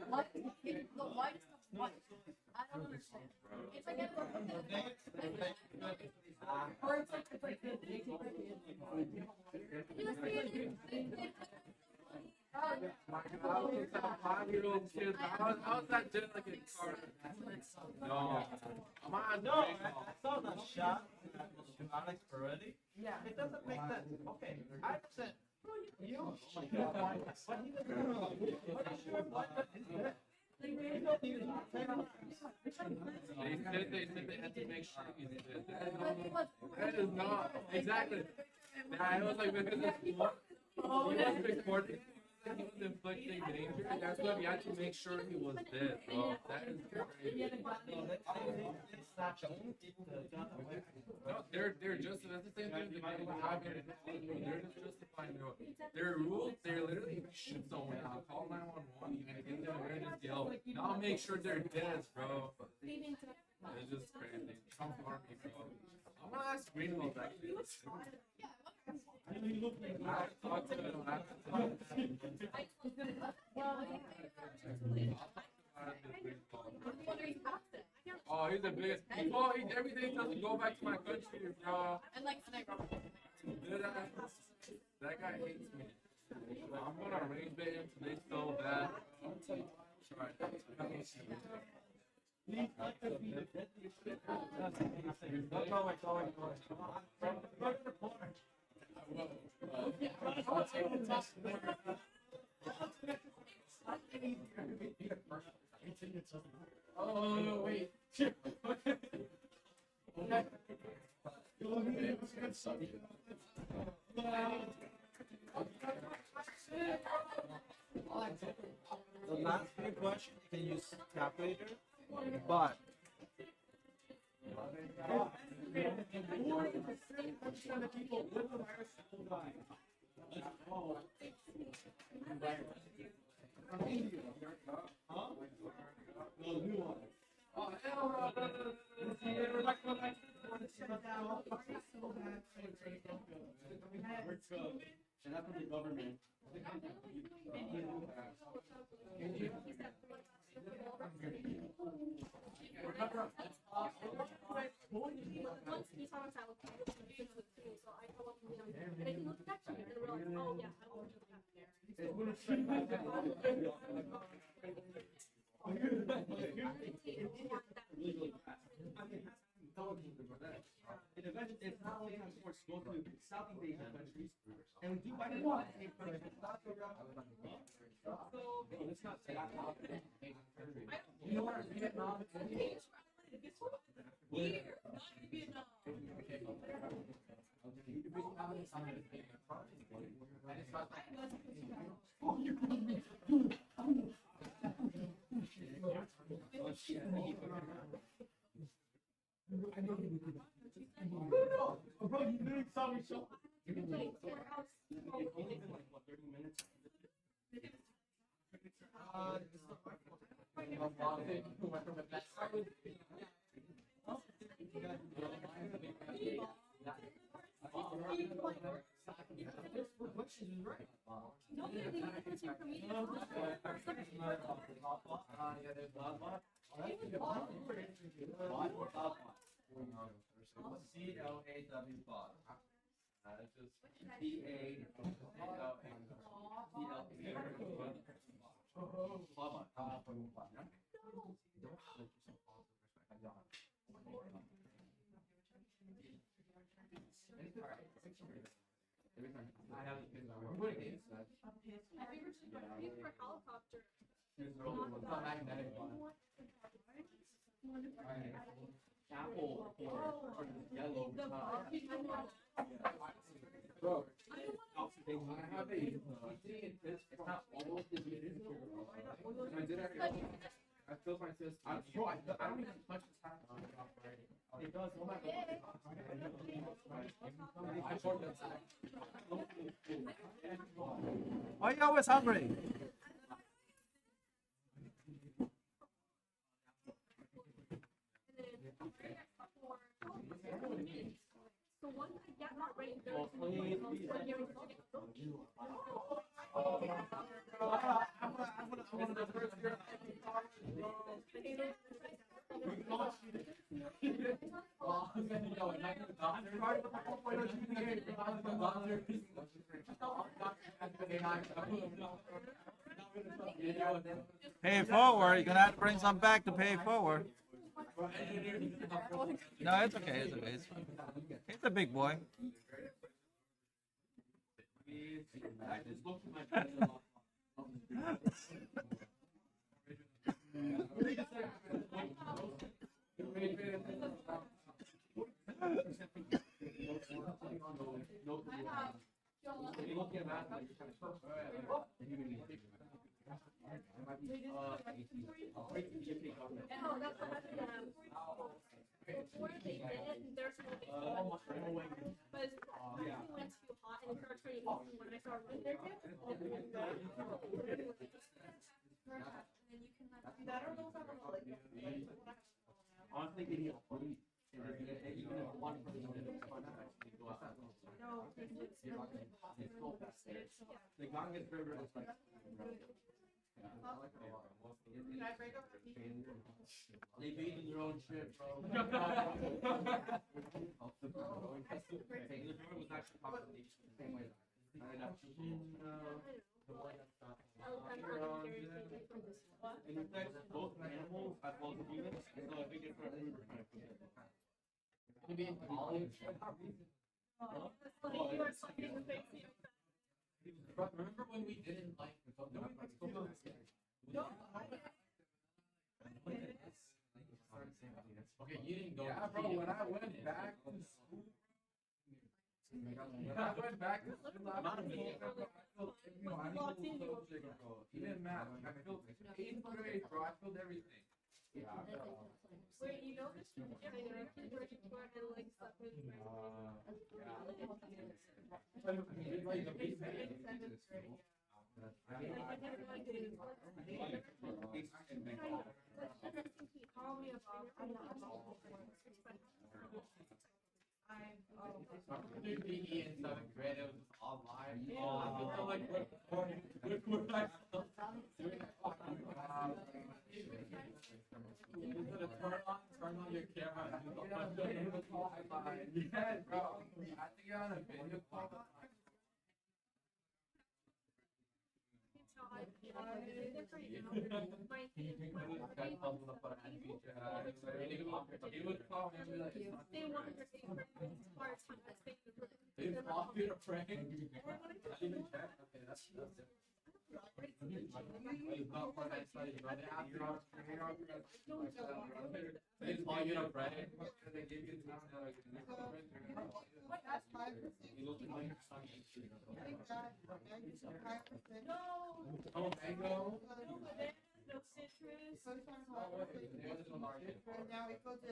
Speaker 6: The white stuff's white. I don't understand. It's like
Speaker 7: or it's like
Speaker 2: I was a 5-year-old kid. How's that doing like a car? No.
Speaker 3: No, I saw that shot to Alex already.
Speaker 7: yeah.
Speaker 3: It doesn't make sense. Okay, I understand. You, but he doesn't know. But he sure what is that? They don't even
Speaker 2: They said they had to make sure he's dead. That is not exactly. Yeah, it was like because he was recording. He was inflicting danger. That's why we had to make sure he was dead, bro. That is crazy. No, they're just that's the same thing that what happened in Hollywood. They're just justifying their rules. They're literally if you shoot someone, I'll call 911 and get them there and just yell. Now make sure they're dead, bro. It's just crazy. Trump army, bro. I'm gonna ask Greenwald actually. I talked to him. I have to talk to him. Oh, he's the biggest. Oh, everything doesn't go back to my country, bro.
Speaker 6: And like Finegro.
Speaker 2: That guy hates me. I'm gonna rain bait him today so bad.
Speaker 9: Oh, no, wait. The last few questions you can use calculator, but and that's from the government.
Speaker 6: Once he saw us out, so I go up to him, and he looked at you and realized, oh yeah, I will do that
Speaker 9: It's not only time sports go to Southeast Asian countries, and we do find a lot of countries. It's not you know what? Vietnam.
Speaker 6: Weird.
Speaker 9: Bro, you literally saw me so. C-L-A-W bot. It's just
Speaker 6: Helicopter.
Speaker 9: Apple or yellow.
Speaker 2: Bro, I have a it's not almost as good as I did it. I filled my system. I don't even touch this half.
Speaker 9: It does. Oh my God.
Speaker 2: I short that side.
Speaker 3: Why are you always hungry?
Speaker 6: So once I get that right, there's
Speaker 3: Pay it forward. You're gonna have to bring some back to pay it forward. No, it's okay. It's okay. It's fine. He's a big boy.
Speaker 6: before they did it, there's no big but it went too hot and it started turning east when I started running there too.
Speaker 9: Honestly, getting a free, even if one person didn't find out, actually go out. The Ganges River is like,
Speaker 2: They bathe in their own shit, bro. The was actually population the same way.
Speaker 1: It affects both animals as well as humans, so I think it's what we were trying to put in.
Speaker 2: Gonna be in college. Remember when we didn't like the Okay, you didn't go. Yeah, bro. When I went back to school, even math, I filled 8th grade, bro. I filled everything.
Speaker 6: Wait, you know this from and like stuff with
Speaker 2: PE in 7th grade, it was just online. Oh, I feel like we're turn on your camera. Yeah, bro. I think you're on a video call. Oh, mango.
Speaker 6: No citrus.
Speaker 10: Now we go to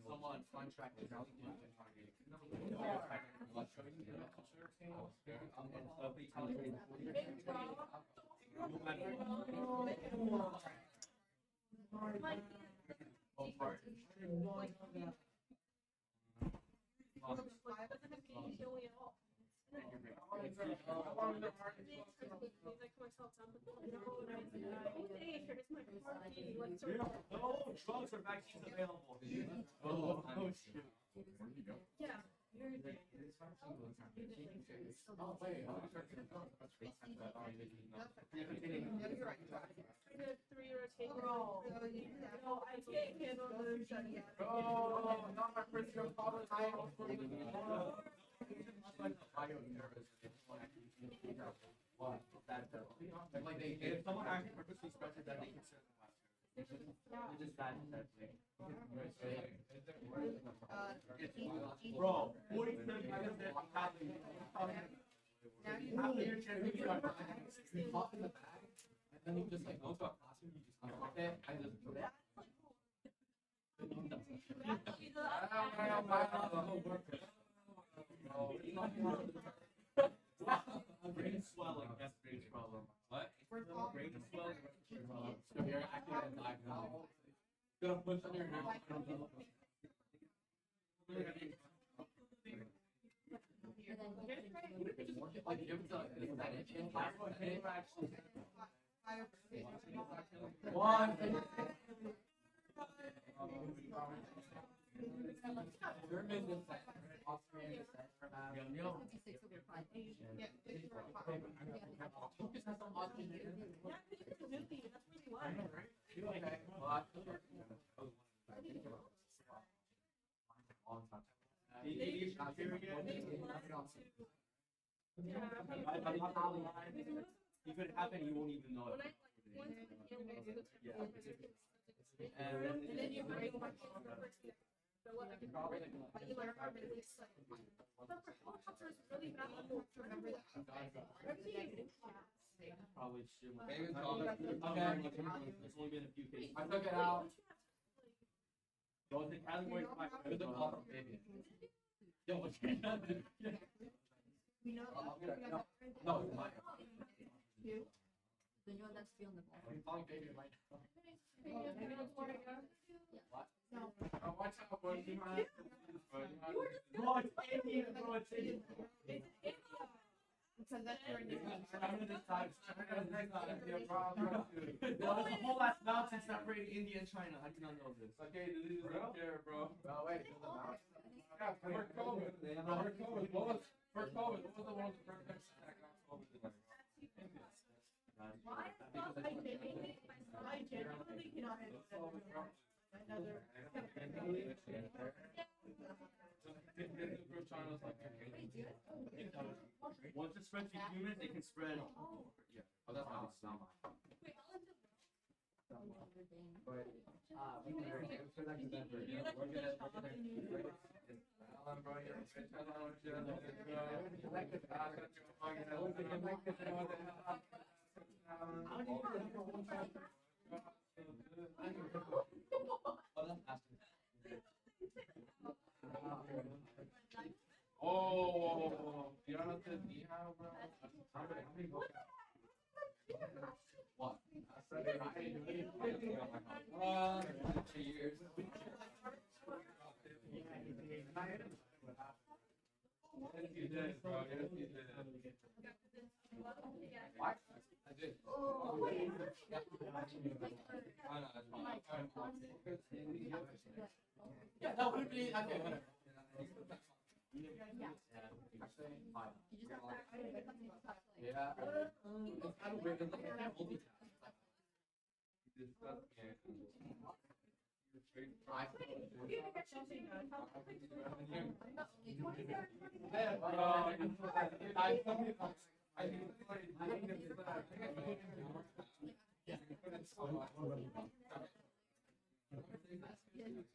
Speaker 2: Someone contracted out
Speaker 1: No drugs or vaccines available.
Speaker 2: Oh, shit.
Speaker 6: Yeah.
Speaker 2: Oh, wait.
Speaker 6: No, I can't handle the
Speaker 2: Oh, not my first year of college. Like
Speaker 1: If someone actually purposely special that they consider them last year. It's just that thing. Bro, 40% of
Speaker 2: pop in the bag, and then you just like go to a classroom, you just unlock it, I just put it.
Speaker 1: brain swelling, that's brain problem.
Speaker 2: What?
Speaker 1: Brain swelling.
Speaker 2: So you're acting in diagonal. Gonna push on your nerve. Like give the one. German descent, Austrian descent, perhaps. Lucas has some Austrian descent. Okay. Well, I feel like
Speaker 1: You could have it, you won't even know it.
Speaker 6: And then you bring so what I can probably but you learn from at least like but for helicopters really valuable to remember that.
Speaker 1: Probably should.
Speaker 2: Maybe it's all
Speaker 1: Okay, it's only been a few cases.
Speaker 2: I took it out.
Speaker 1: So the category of my
Speaker 2: It was a bottle, baby. Yo, what's your name?
Speaker 10: we know
Speaker 2: No, it's mine.
Speaker 6: Then you'll next be on the ball.
Speaker 9: I'm calling David right now.
Speaker 2: Oh, watch out, boy. You might.
Speaker 9: Bro, it's Indian, bro, it's Indian.
Speaker 6: Because that's where you
Speaker 2: China this time. China next time. Yeah, bro.
Speaker 9: There's a whole ass mountain separating India and China. How do you not know this?
Speaker 2: Okay, this is right there, bro.
Speaker 9: Oh, wait, there's a mountain.
Speaker 2: Yeah, for COVID. For COVID. What was the one of the first countries that got COVID?
Speaker 7: I genuinely cannot handle another.
Speaker 9: Once it spreads to humans, it can spread. Yeah. Oh, that's not mine. But we can for that December. We're gonna
Speaker 2: Alan, bro, you're Oh, you don't know the Nihao, bro? What? 2 years. Yes, you did, bro. Yes, you did. What? I did.
Speaker 9: yeah, that would be okay. Whatever.
Speaker 2: Yeah. It's kind of weird. It's like I can't multitask. You just stuck here.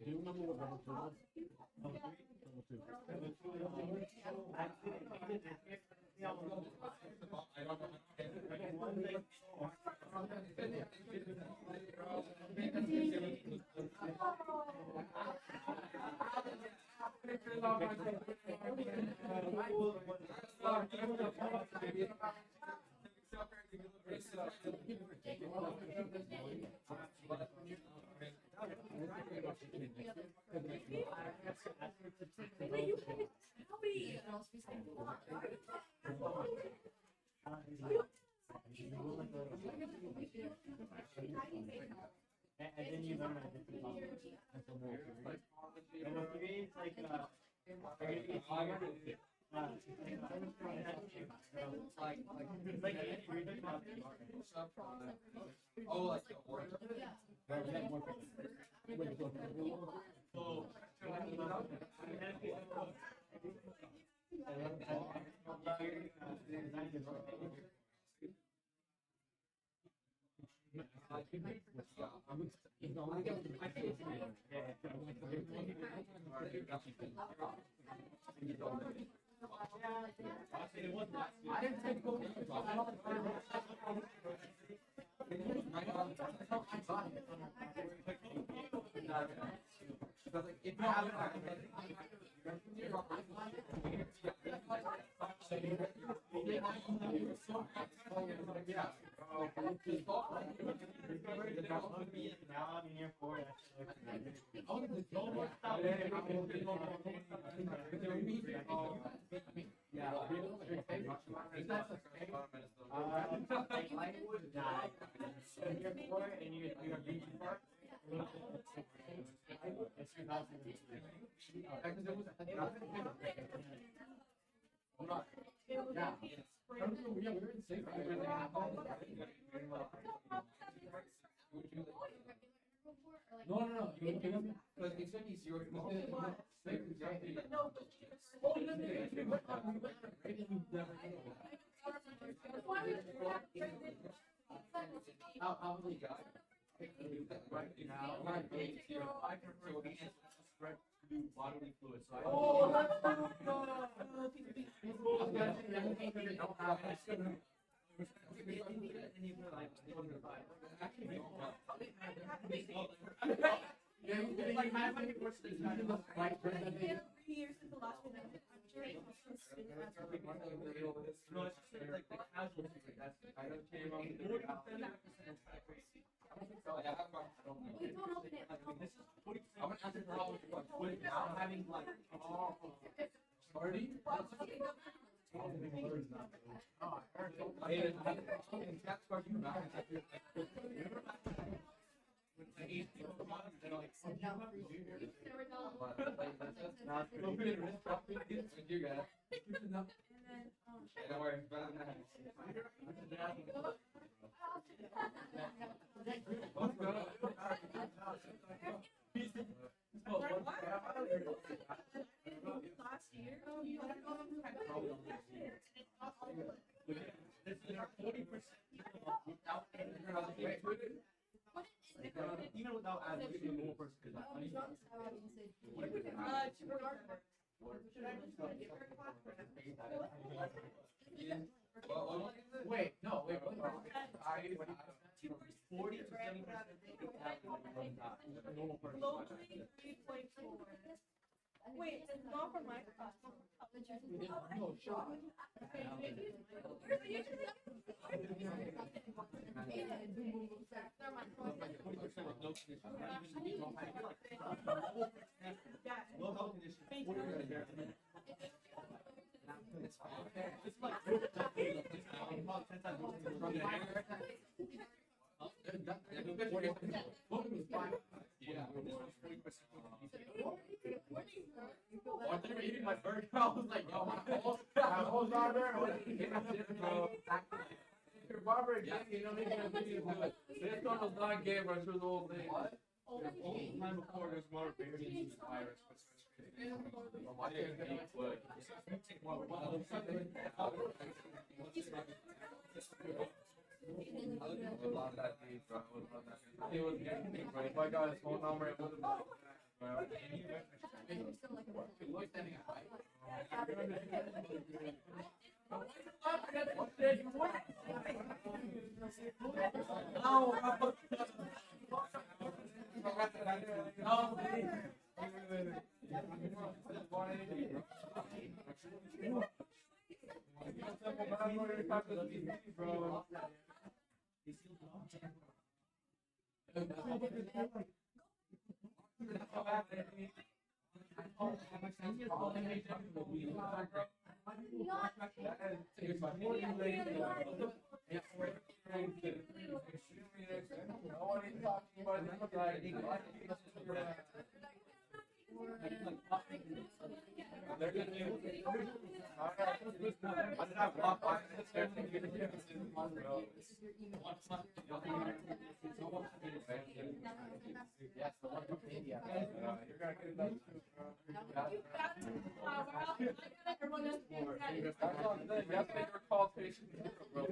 Speaker 9: Do you remember what level 2 was?
Speaker 7: Wait, you haven't tell me.
Speaker 9: And then you learn a different language. And what you mean is like
Speaker 8: Oh, like the order.
Speaker 9: now I'm in year 4.
Speaker 8: No, because it's gonna be 0 How many guys? Right now, I prefer spread through bodily fluids. So
Speaker 7: Years since the last one. I'm sure it's
Speaker 2: No, it's just like the casual. I just came up with the
Speaker 8: I'm gonna answer problems without having like already. Don't worry,
Speaker 7: Last year,
Speaker 9: Even without adding a normal person, because that's funny.
Speaker 8: wait, no, wait, what?
Speaker 9: 40 to 70% normal person.
Speaker 4: Locally, 3.4. Wait, it's not from my class.
Speaker 8: No, shot.
Speaker 9: No health condition.
Speaker 8: It's fine.
Speaker 9: It's like about 10 times more than
Speaker 8: I think we're eating my burger. I was like, yo, my whole barber. Your barber again, you know, making a video do it. This one was not gay, but she was the whole thing.
Speaker 9: all the time before there's more variants of the virus.
Speaker 8: He was getting me, bro. If I got his phone number, it would have been bro.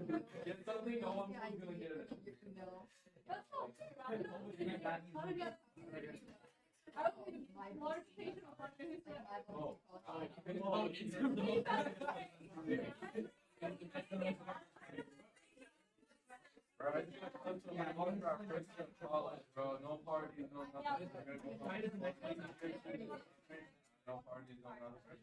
Speaker 8: Get something, no one's gonna get it. Bro, I just got to my mom for our first year of college, bro. No parties, no nothing. No parties, no nothing.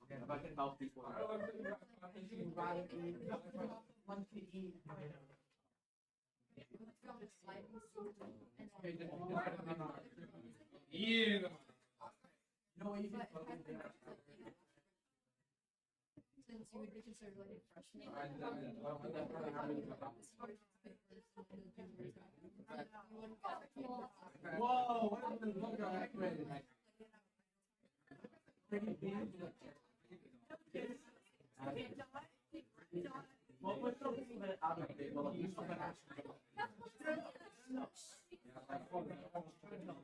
Speaker 8: If I can help people. Yeah.
Speaker 6: Since you would be considered like a freshman.
Speaker 8: Whoa, what is this look activated?
Speaker 9: Well, what's the thing that out of it? Well, you still have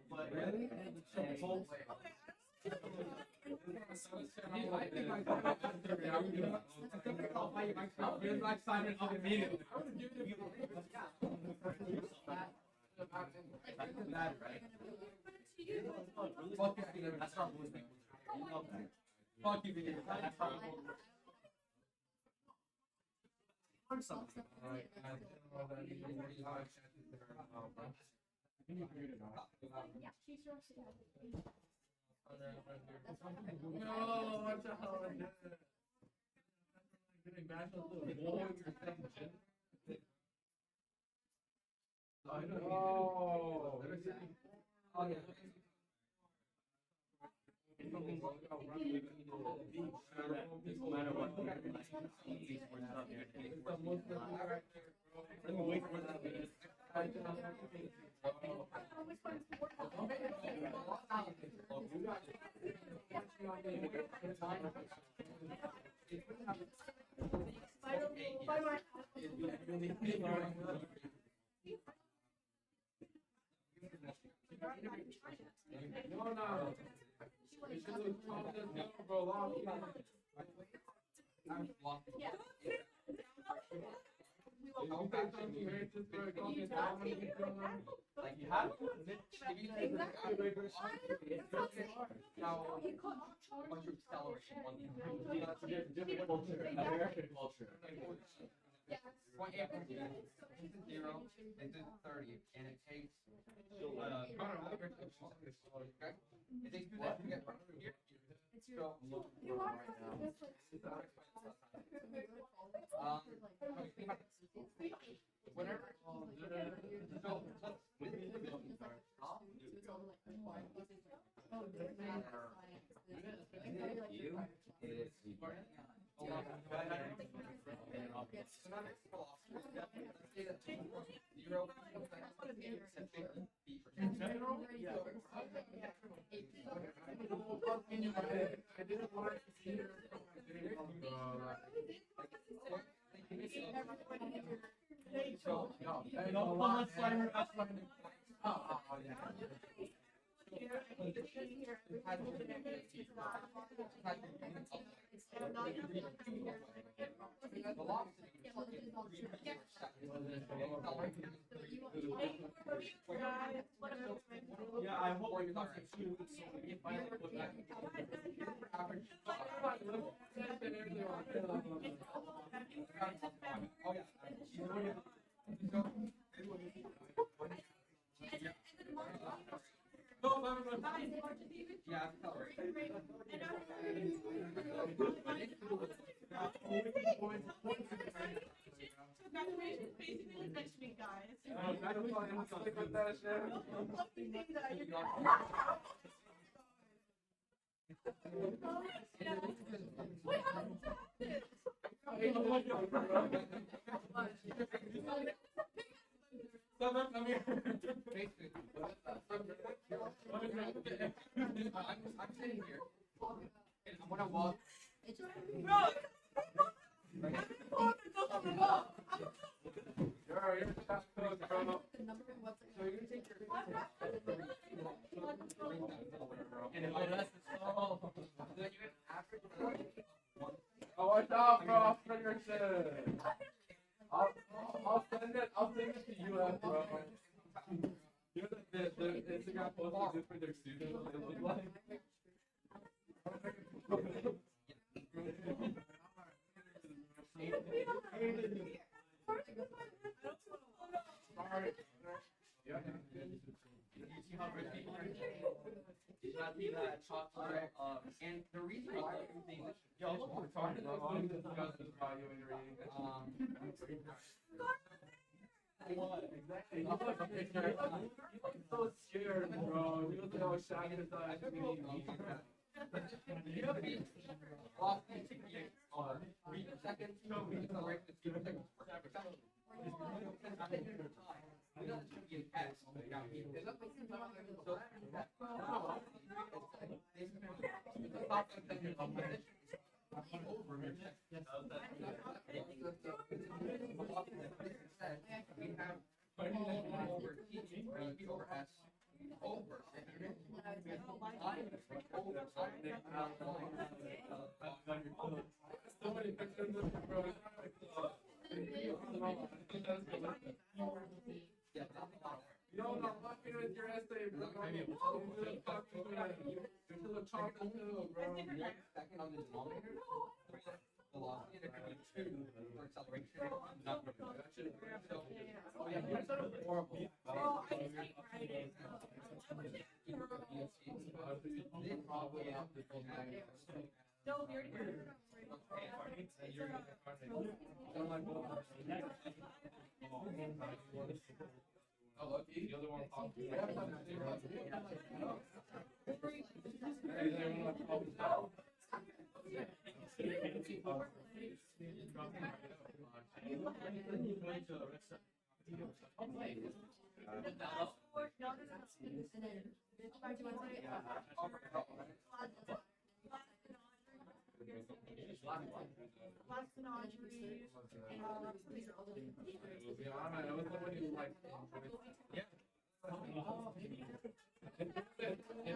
Speaker 9: but really,
Speaker 2: the reality. Here's my assignment immediately. Fuck you, video. No, what the hell is this? Getting back on the wall with your section. I don't know. Oh, yeah.
Speaker 1: No matter what. Let me wait for that.
Speaker 2: No. You should have told us no for a long time. I'm flopping.
Speaker 6: Yeah.
Speaker 2: If you say something racist or something,
Speaker 8: Like you have to admit, if you think that it's really hard. Now, once you accelerate one thing, that's a different culture, American culture. What April did, this is 0, this is 30, and it takes, okay? It takes 2 seconds to get from here. So, whenever, so, this is the building part.
Speaker 2: in general, yeah. I didn't want to see her.
Speaker 8: So, no,
Speaker 2: Don't come on, Slimer.
Speaker 9: Yeah, I hope you got some shoes so we can finally put that.
Speaker 8: oh yeah. Yeah,
Speaker 7: Congratulations, basically like next week, guys.
Speaker 2: Come here.
Speaker 8: I'm sitting here, and I'm gonna walk.
Speaker 2: You're top coach, bro.
Speaker 8: So you're gonna take your
Speaker 2: And if I left the stall,
Speaker 8: then you get an average of
Speaker 2: oh, watch out, bro. I'll send your shit. I'll send it to you, bro. You know the Instagram post they do for their students, what they look like?
Speaker 8: You see how rich people are? Not be that chocolate. And the reason why I'm saying this, yo, look, we're talking about
Speaker 2: What exactly? You look so scared, bro. You look so shy inside.
Speaker 8: you have been lost in 3 seconds, we accelerate to 2 seconds. We know this should be an S. We have over T over S over.
Speaker 2: You don't know what to do with your essay, bro. You're still a chocolate pill, bro.
Speaker 8: Second on the denominator. Velocity and for acceleration. Not horrible.
Speaker 7: No, we already heard it.
Speaker 2: Oh, lucky. The other one popped. If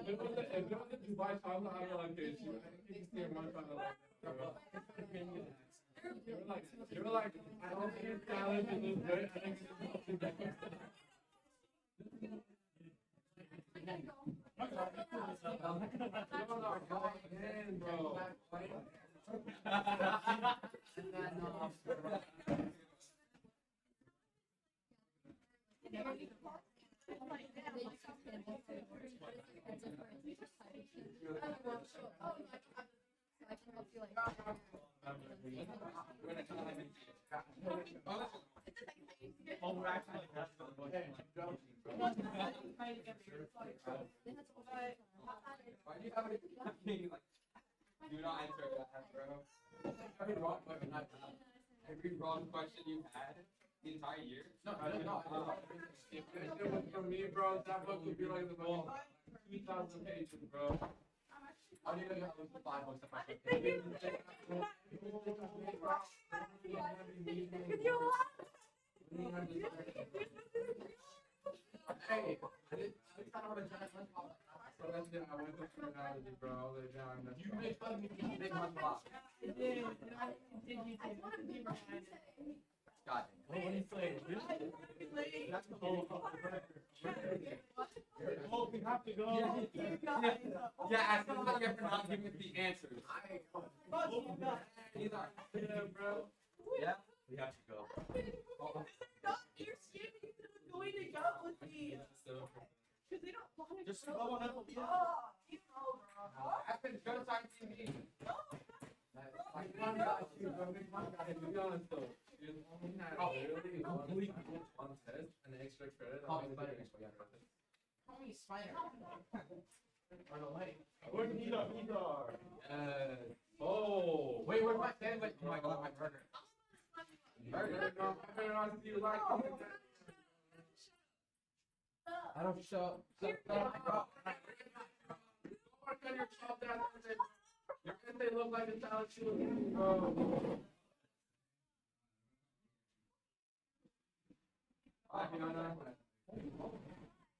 Speaker 2: it was a Dubai child, I'd be like this. You can see one child like they were like, I don't think it's talent in this way. I think it's bro.
Speaker 8: Why do you have it? Do not answer that, bro. Every wrong question you had the entire year. No, I don't know.
Speaker 2: If it was for me, bro, that book would be like the most 2,000 pages, bro.
Speaker 8: I don't even know how to 5 books of my Hey, I don't have a giant lunchbox.
Speaker 2: So that's it. I went to terminology, bro. I'll lay down.
Speaker 8: You make fun of me for big lunchbox. God.
Speaker 9: What do you say? That's the whole. Oh, we have to go.
Speaker 8: Yeah, as soon as you for not giving us the answers.
Speaker 2: Yeah, bro.
Speaker 3: Yeah, we have to go.
Speaker 7: You're scamming them going to go with me. Because they don't want to
Speaker 9: Just
Speaker 7: go.
Speaker 9: go on up.
Speaker 7: You know, bro.
Speaker 8: I've been good on TV.
Speaker 2: Like one guy, to be honest though, you only had literally one test and extra credit.
Speaker 8: Call me Spider.
Speaker 7: Call me Spider.
Speaker 9: Run away. Where's Nita?
Speaker 2: Oh,
Speaker 8: Wait, where's my sandwich? Oh my god, my burger.
Speaker 2: burger. No, I better not see you like it.
Speaker 8: I don't show.
Speaker 2: Work on your job down there. Your essay look like a talent show, bro.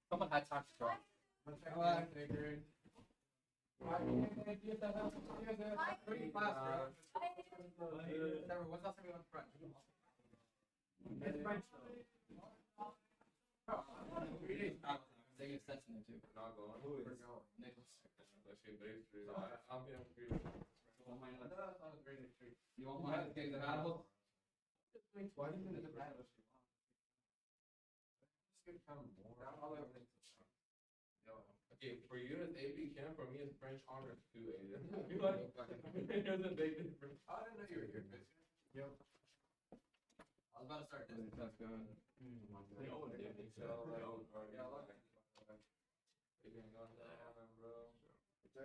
Speaker 8: Someone had time to draw.
Speaker 2: I figured.
Speaker 8: Get the hell pretty class, bro. What's else have we on front?
Speaker 9: It's French
Speaker 8: They get sets in there too.
Speaker 2: Not going.
Speaker 8: We're going. Nicholas.
Speaker 2: Let's see, base three. I'm being free.
Speaker 8: You want one? Get the battle.
Speaker 2: Why do you think the battle? Just give kind of more. Okay, for you it's AP Chem, for me it's French honors 2 Aiden. Here's a big difference.
Speaker 8: I didn't know you were here, bitch.
Speaker 2: Yep.
Speaker 8: I was about to start this.
Speaker 2: That's good. They own David, so like, yeah, I like it. They can go down, bro.
Speaker 3: It's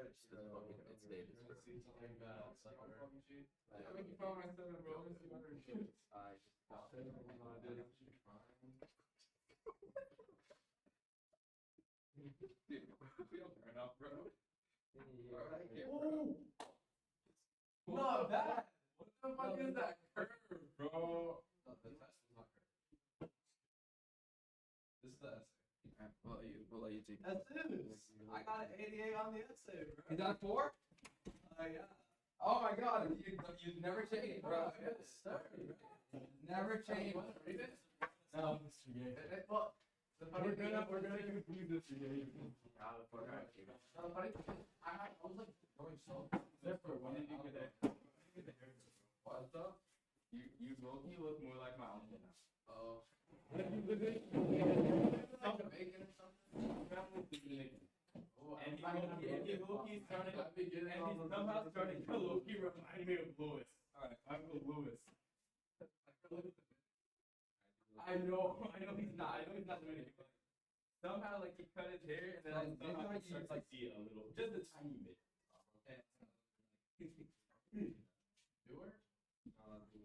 Speaker 3: David.
Speaker 2: Let's see something bad. I mean, you found my 7, bro. Let's see what other shit.
Speaker 3: I just got it.
Speaker 2: Not bad. What the fuck is that curve, bro?
Speaker 8: The test is not correct. This is the essay.
Speaker 3: We'll let you take
Speaker 9: As soon as I got an 88 on the essay, bro.
Speaker 8: Is that a 4?
Speaker 9: Yeah.
Speaker 8: Oh my god, you never change, bro. Never change.
Speaker 1: No, Mr. Gay.
Speaker 8: Well,
Speaker 1: We're gonna confuse this again.
Speaker 8: the funny thing is, I was like going so.
Speaker 1: Except for when did you get that?
Speaker 8: What's up?
Speaker 1: You look more like my uncle now.
Speaker 8: Oh.
Speaker 1: Like
Speaker 8: Bacon or something?
Speaker 1: And he low-key started, and he's somehow starting to low-key remind me of Lewis.
Speaker 8: Alright.
Speaker 1: Uncle Lewis. I know he's not doing it. Somehow, like, he cut his hair, and then like, somehow he starts to see it a little, just a tiny bit.
Speaker 8: Newer?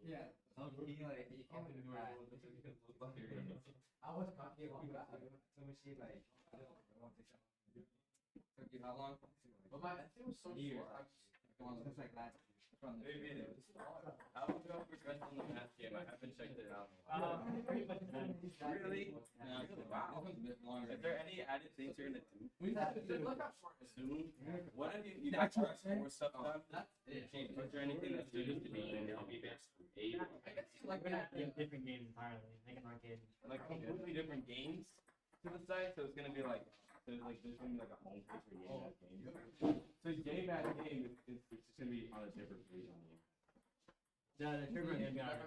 Speaker 5: Yeah. He like he came in the back. I was talking about that. So much shit like.
Speaker 8: Took you how long? But my it was so
Speaker 5: Years.
Speaker 8: short.
Speaker 5: Since like last. From the.
Speaker 1: Maybe it was. I was going progress on the math game. I haven't checked it out. Really?
Speaker 8: Yeah,
Speaker 1: Wow.
Speaker 8: This one's a bit longer.
Speaker 1: Is there any added things you're gonna do
Speaker 8: We have to look how short it is.
Speaker 1: soon? What if you guys press more stuff down?
Speaker 8: That's it.
Speaker 1: Is there anything that's needed to be in LB based?
Speaker 8: I guess you like when
Speaker 5: different games entirely. Like an arcade.
Speaker 1: Like completely different games to the site, so it's gonna be like there's gonna be like a home page for game at game. So game at game is it's just gonna be on a different page on the
Speaker 5: The trigger is gonna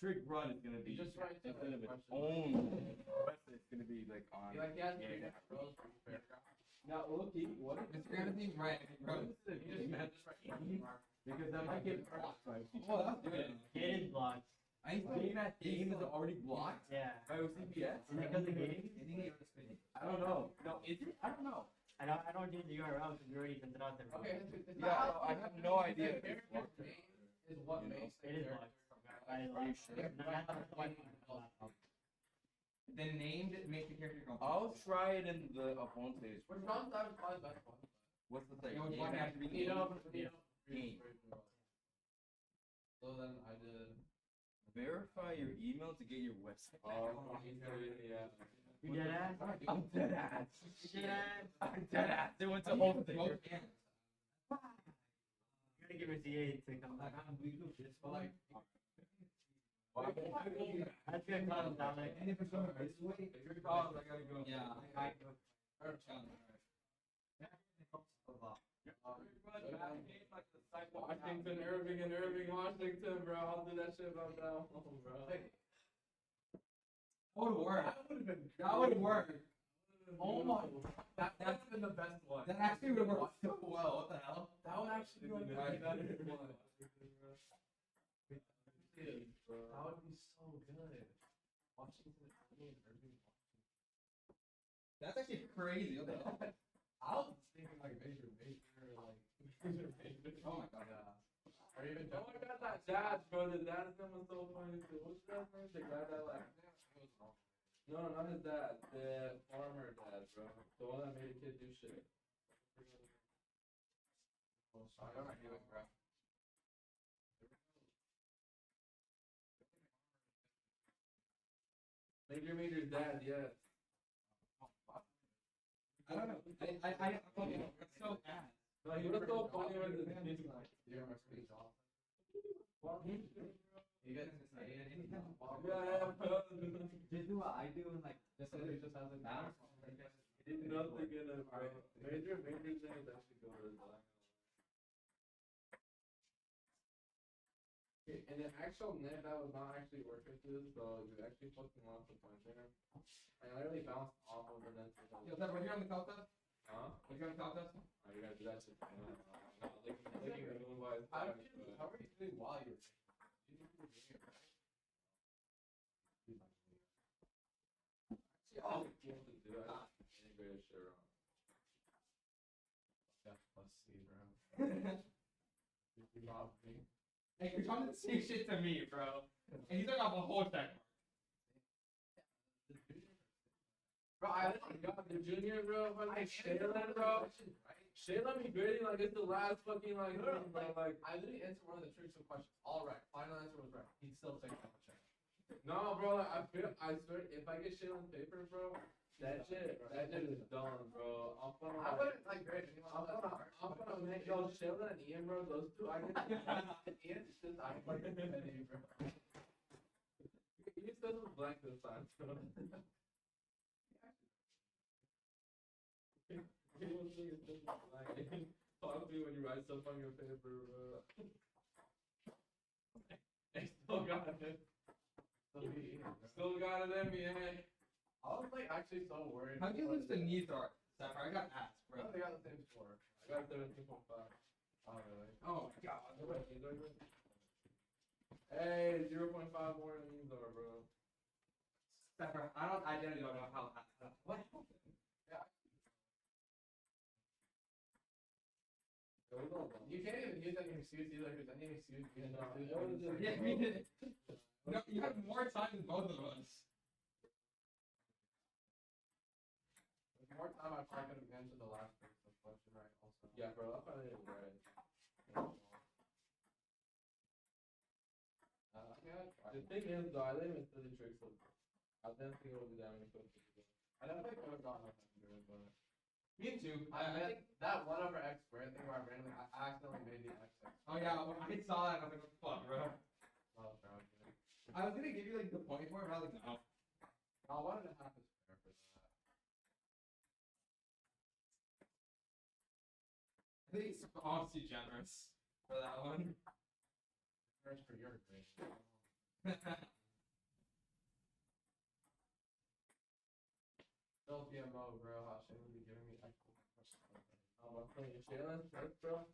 Speaker 1: Trig Run is gonna be
Speaker 8: Just right there.
Speaker 1: instead of its own website, it's gonna be like on
Speaker 8: You like yeah,
Speaker 1: game at
Speaker 8: bros, paragraph.
Speaker 1: Now look-key, what if
Speaker 8: It's gonna be right, bro.
Speaker 1: what if it's a game at because that might get blocked by
Speaker 8: Oh, that's good.
Speaker 5: It is blocked.
Speaker 8: I think game at game is already blocked
Speaker 5: Yeah.
Speaker 1: by OCPS?
Speaker 5: Is it because the game?
Speaker 1: I don't know. No, is it? I don't know.
Speaker 5: I don't get the URL because we already sent it out there.
Speaker 8: Okay, it's
Speaker 1: Yeah,
Speaker 8: not-
Speaker 1: I have no idea.
Speaker 8: The character name is what
Speaker 1: You know?
Speaker 8: makes the
Speaker 5: It is
Speaker 8: character
Speaker 5: blocked.
Speaker 8: from
Speaker 5: Are you sure?
Speaker 8: The name that makes the character come.
Speaker 1: I'll try it in the opponent stage.
Speaker 8: Which runs that is probably the best one.
Speaker 1: What's the thing?
Speaker 8: You know,
Speaker 1: Game
Speaker 8: one
Speaker 1: at
Speaker 8: has to be
Speaker 1: game?
Speaker 8: Game. So then I did.
Speaker 1: Verify your email to get your website.
Speaker 8: Oh,
Speaker 1: yeah.
Speaker 5: You dead ass?
Speaker 1: I'm dead ass.
Speaker 5: You dead ass?
Speaker 1: I'm dead ass. They went to whole thing.
Speaker 5: You're gonna give us the aid to come back.
Speaker 8: But like,
Speaker 5: That's good call, Dominic.
Speaker 8: and if it's going this way, if you're called, I gotta go. Yeah, I go.
Speaker 2: Washington, Irving, Washington, bro. I'll do that shit about that one, bro.
Speaker 8: That would work. That would work. Oh my. That's been the best one. That actually would work so well. What the hell? That would actually be like the best one. That would be so good. Washington, Irving, That's actually crazy. What the hell? I was thinking like Major, like oh my god. Or even
Speaker 2: Oh my god, that dad, bro. The dad's name was so funny too. What's that name? The guy that like. No, not his dad. The farmer dad, bro. The one that made a kid do shit.
Speaker 8: Oh, sorry, I might do it, bro.
Speaker 2: Major's dad, yes.
Speaker 8: I don't know. It's so bad.
Speaker 2: No, he was so funny with the kids.
Speaker 8: Yeah, my space off. You guys just say anything.
Speaker 2: Yeah, bro.
Speaker 5: Just do what I do and like.
Speaker 8: Just has a balance.
Speaker 2: Nothing in it, bro. Major's name is actually go to the and the actual net that was not actually working to this, so you actually fucking lost the point there. I literally bounced off of the net.
Speaker 8: Yo, that right here on the top test?
Speaker 2: Huh?
Speaker 8: Right here on the top test?
Speaker 2: Oh, you gotta do that shit. Licking the moon by his
Speaker 8: How
Speaker 2: back, but-
Speaker 8: are you doing while you're you were doing it, right?
Speaker 2: Actually, all the games to do, I just integrate shit wrong.
Speaker 8: Yeah, let's see, bro. Hey, you're trying to say shit to me, bro. And he's like off a whole check.
Speaker 2: Bro, I got the junior, bro, fucking Shaylan, bro. Shaylan be grading like it's the last fucking like thing, bro. Like,
Speaker 8: I literally answered one of the tricky questions. All right, final answer was right. He's still taking off a check.
Speaker 2: no, bro, like, I swear, if I get Shaylan's paper, bro, That shit is dumb, bro. I'm
Speaker 8: I
Speaker 2: gonna
Speaker 8: wouldn't like grade anyone.
Speaker 2: I'm gonna make yo Sheldon and Ian, bro. Those two, I get
Speaker 8: Ian's just I like bro.
Speaker 2: You said it was blank this time, so. Talk to me when you write stuff on your paper, bro. I still got it. Still got it in me, eh?
Speaker 8: I was like actually so worried.
Speaker 2: How'd you lose the knee thought? I got ass, bro.
Speaker 8: They got the same score.
Speaker 2: I got 17.5.
Speaker 8: Oh really?
Speaker 2: Oh my god. Hey, 0.5 more than these are, bro.
Speaker 8: I didn't know how what happened? Yeah. You can't even use any excuse either, because any excuse you can use.
Speaker 2: Yeah, we did. No, you have more time than both of us.
Speaker 8: With more time, I probably could have answered the last question right also.
Speaker 2: Yeah, bro, I probably did right. The thing is, though, I didn't even study tricks. So I didn't think it would be that many questions.
Speaker 8: I definitely could have gotten up under it, but
Speaker 2: Me too.
Speaker 8: I think that 1/x squared thing where I randomly I accidentally made the x.
Speaker 2: Oh yeah, when I saw that, I was like, fuck, bro.
Speaker 8: Oh, bro.
Speaker 2: I was gonna give you like the point for it, but I was like, no.
Speaker 8: I wanted to have this fair for that.
Speaker 2: I think it's honestly generous for that one.
Speaker 8: First for your grade. Still PMO, bro. How Shane would be giving me actual questions.
Speaker 2: I'm playing Shayla, bro.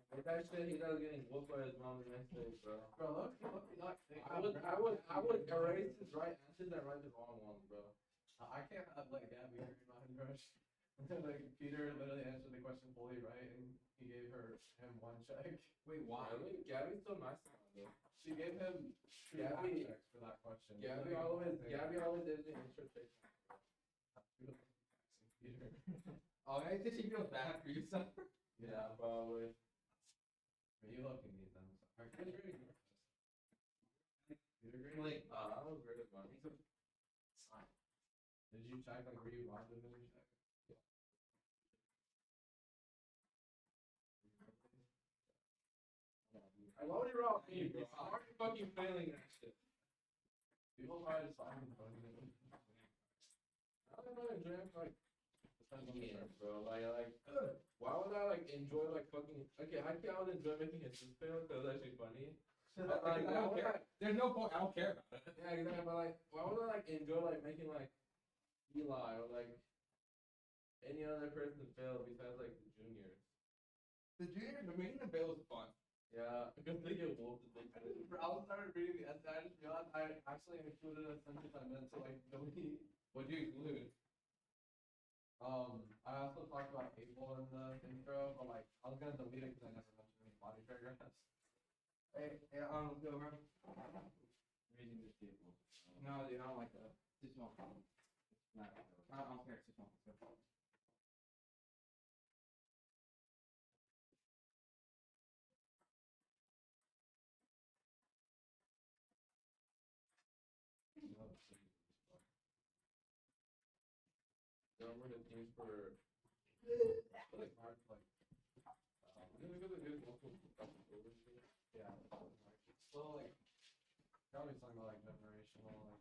Speaker 2: With that shit, he started getting whooped by his mom the next day, bro.
Speaker 8: Bro, look, not think.
Speaker 2: I would erase his right answers and write the wrong ones, bro.
Speaker 8: I can't have like Gabby here in my rush. Like Peter literally answered the question fully right, and he gave him one check.
Speaker 2: Wait, why? Really? Gabby's so nice to me, though.
Speaker 8: She gave him two
Speaker 2: Gabby-
Speaker 8: half checks for that question.
Speaker 2: Gabby always did the intro take.
Speaker 8: Peter.
Speaker 2: Oh, I think she feels bad for yourself. Yeah, probably.
Speaker 8: But you lucky need them. So. Our kids ready for this. Peter grade?
Speaker 2: Like, I was great at money.
Speaker 8: Did you check like were you logged in and check?
Speaker 2: Why would you rob me, bro? I'm already fucking failing that shit.
Speaker 8: People probably just find it funny.
Speaker 2: I don't know, enjoy like years, bro. Like, why would I like enjoy like fucking? Okay, I would enjoy making his sister fail because it's actually funny. But, like,
Speaker 8: I don't care.
Speaker 2: There's no point. I don't care about it. Yeah, exactly. But like, why would I like enjoy like making like Eli or like any other person fail besides like the juniors? The juniors, but making them fail is fun. Yeah, because they get whooped.
Speaker 8: I started reading the essay. I just realized I actually included a sentence I meant to like delete.
Speaker 2: What'd you include?
Speaker 8: I also talked about April in the intro, but like I was gonna delete it because I never mentioned any body paragraphs.
Speaker 2: Hey, let's go, bro.
Speaker 1: Raising this table.
Speaker 2: No, dude, I don't like that.
Speaker 1: Too small. Not, I don't care. It's too small. It's too small.
Speaker 2: Remember the teams for
Speaker 8: Like hard like yeah. It's still like probably something about like generational like.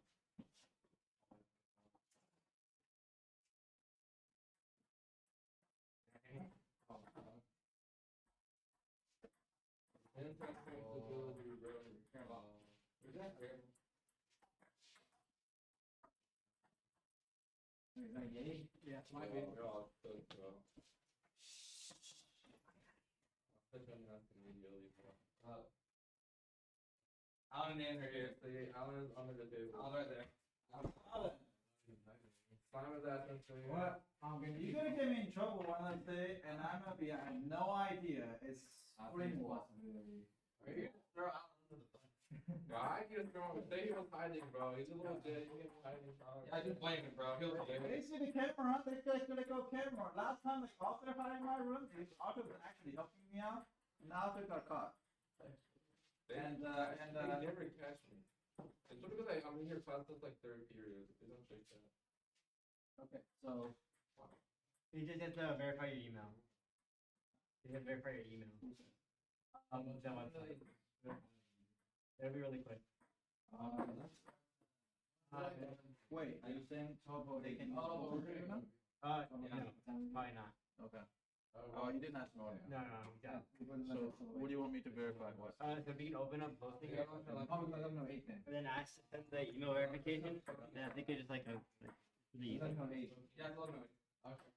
Speaker 1: Is that gay? Yeah, it might be.
Speaker 2: Alan and her here. See, Alan's under the table. Alan right there. Simon that thing.
Speaker 10: What? You're gonna get me in trouble one of those days, and I'm gonna be. I have no idea. It's springwater.
Speaker 2: Are you gonna throw Alan under the bus? Bro, I can throw him. Say he was hiding, bro. He's a little dead. He was hiding. I just blame him, bro. He'll be
Speaker 10: They see the camera. They guys gonna go camera. Last time the Arthur had in my room, Arthur was actually helping me out, and Arthur got caught.
Speaker 2: They never catch me. It's because I'm in your class that's like third period. They don't check that.
Speaker 11: Okay, so you just have to verify your email. You have to verify your email. That website. It'll be really quick.
Speaker 10: Wait, are you saying Topo they can use
Speaker 8: Oh,
Speaker 10: both
Speaker 8: okay.
Speaker 10: now?
Speaker 11: No, probably not.
Speaker 3: Okay. Oh, you didn't ask me.
Speaker 11: No, yeah.
Speaker 3: So, what do you want me to verify? What?
Speaker 11: So if you can open up posting it,
Speaker 8: Oh, no, no, 8 then.
Speaker 11: and then ask send the email verification, then I think it's just like the
Speaker 8: No, 8. Yeah, no, no. Okay.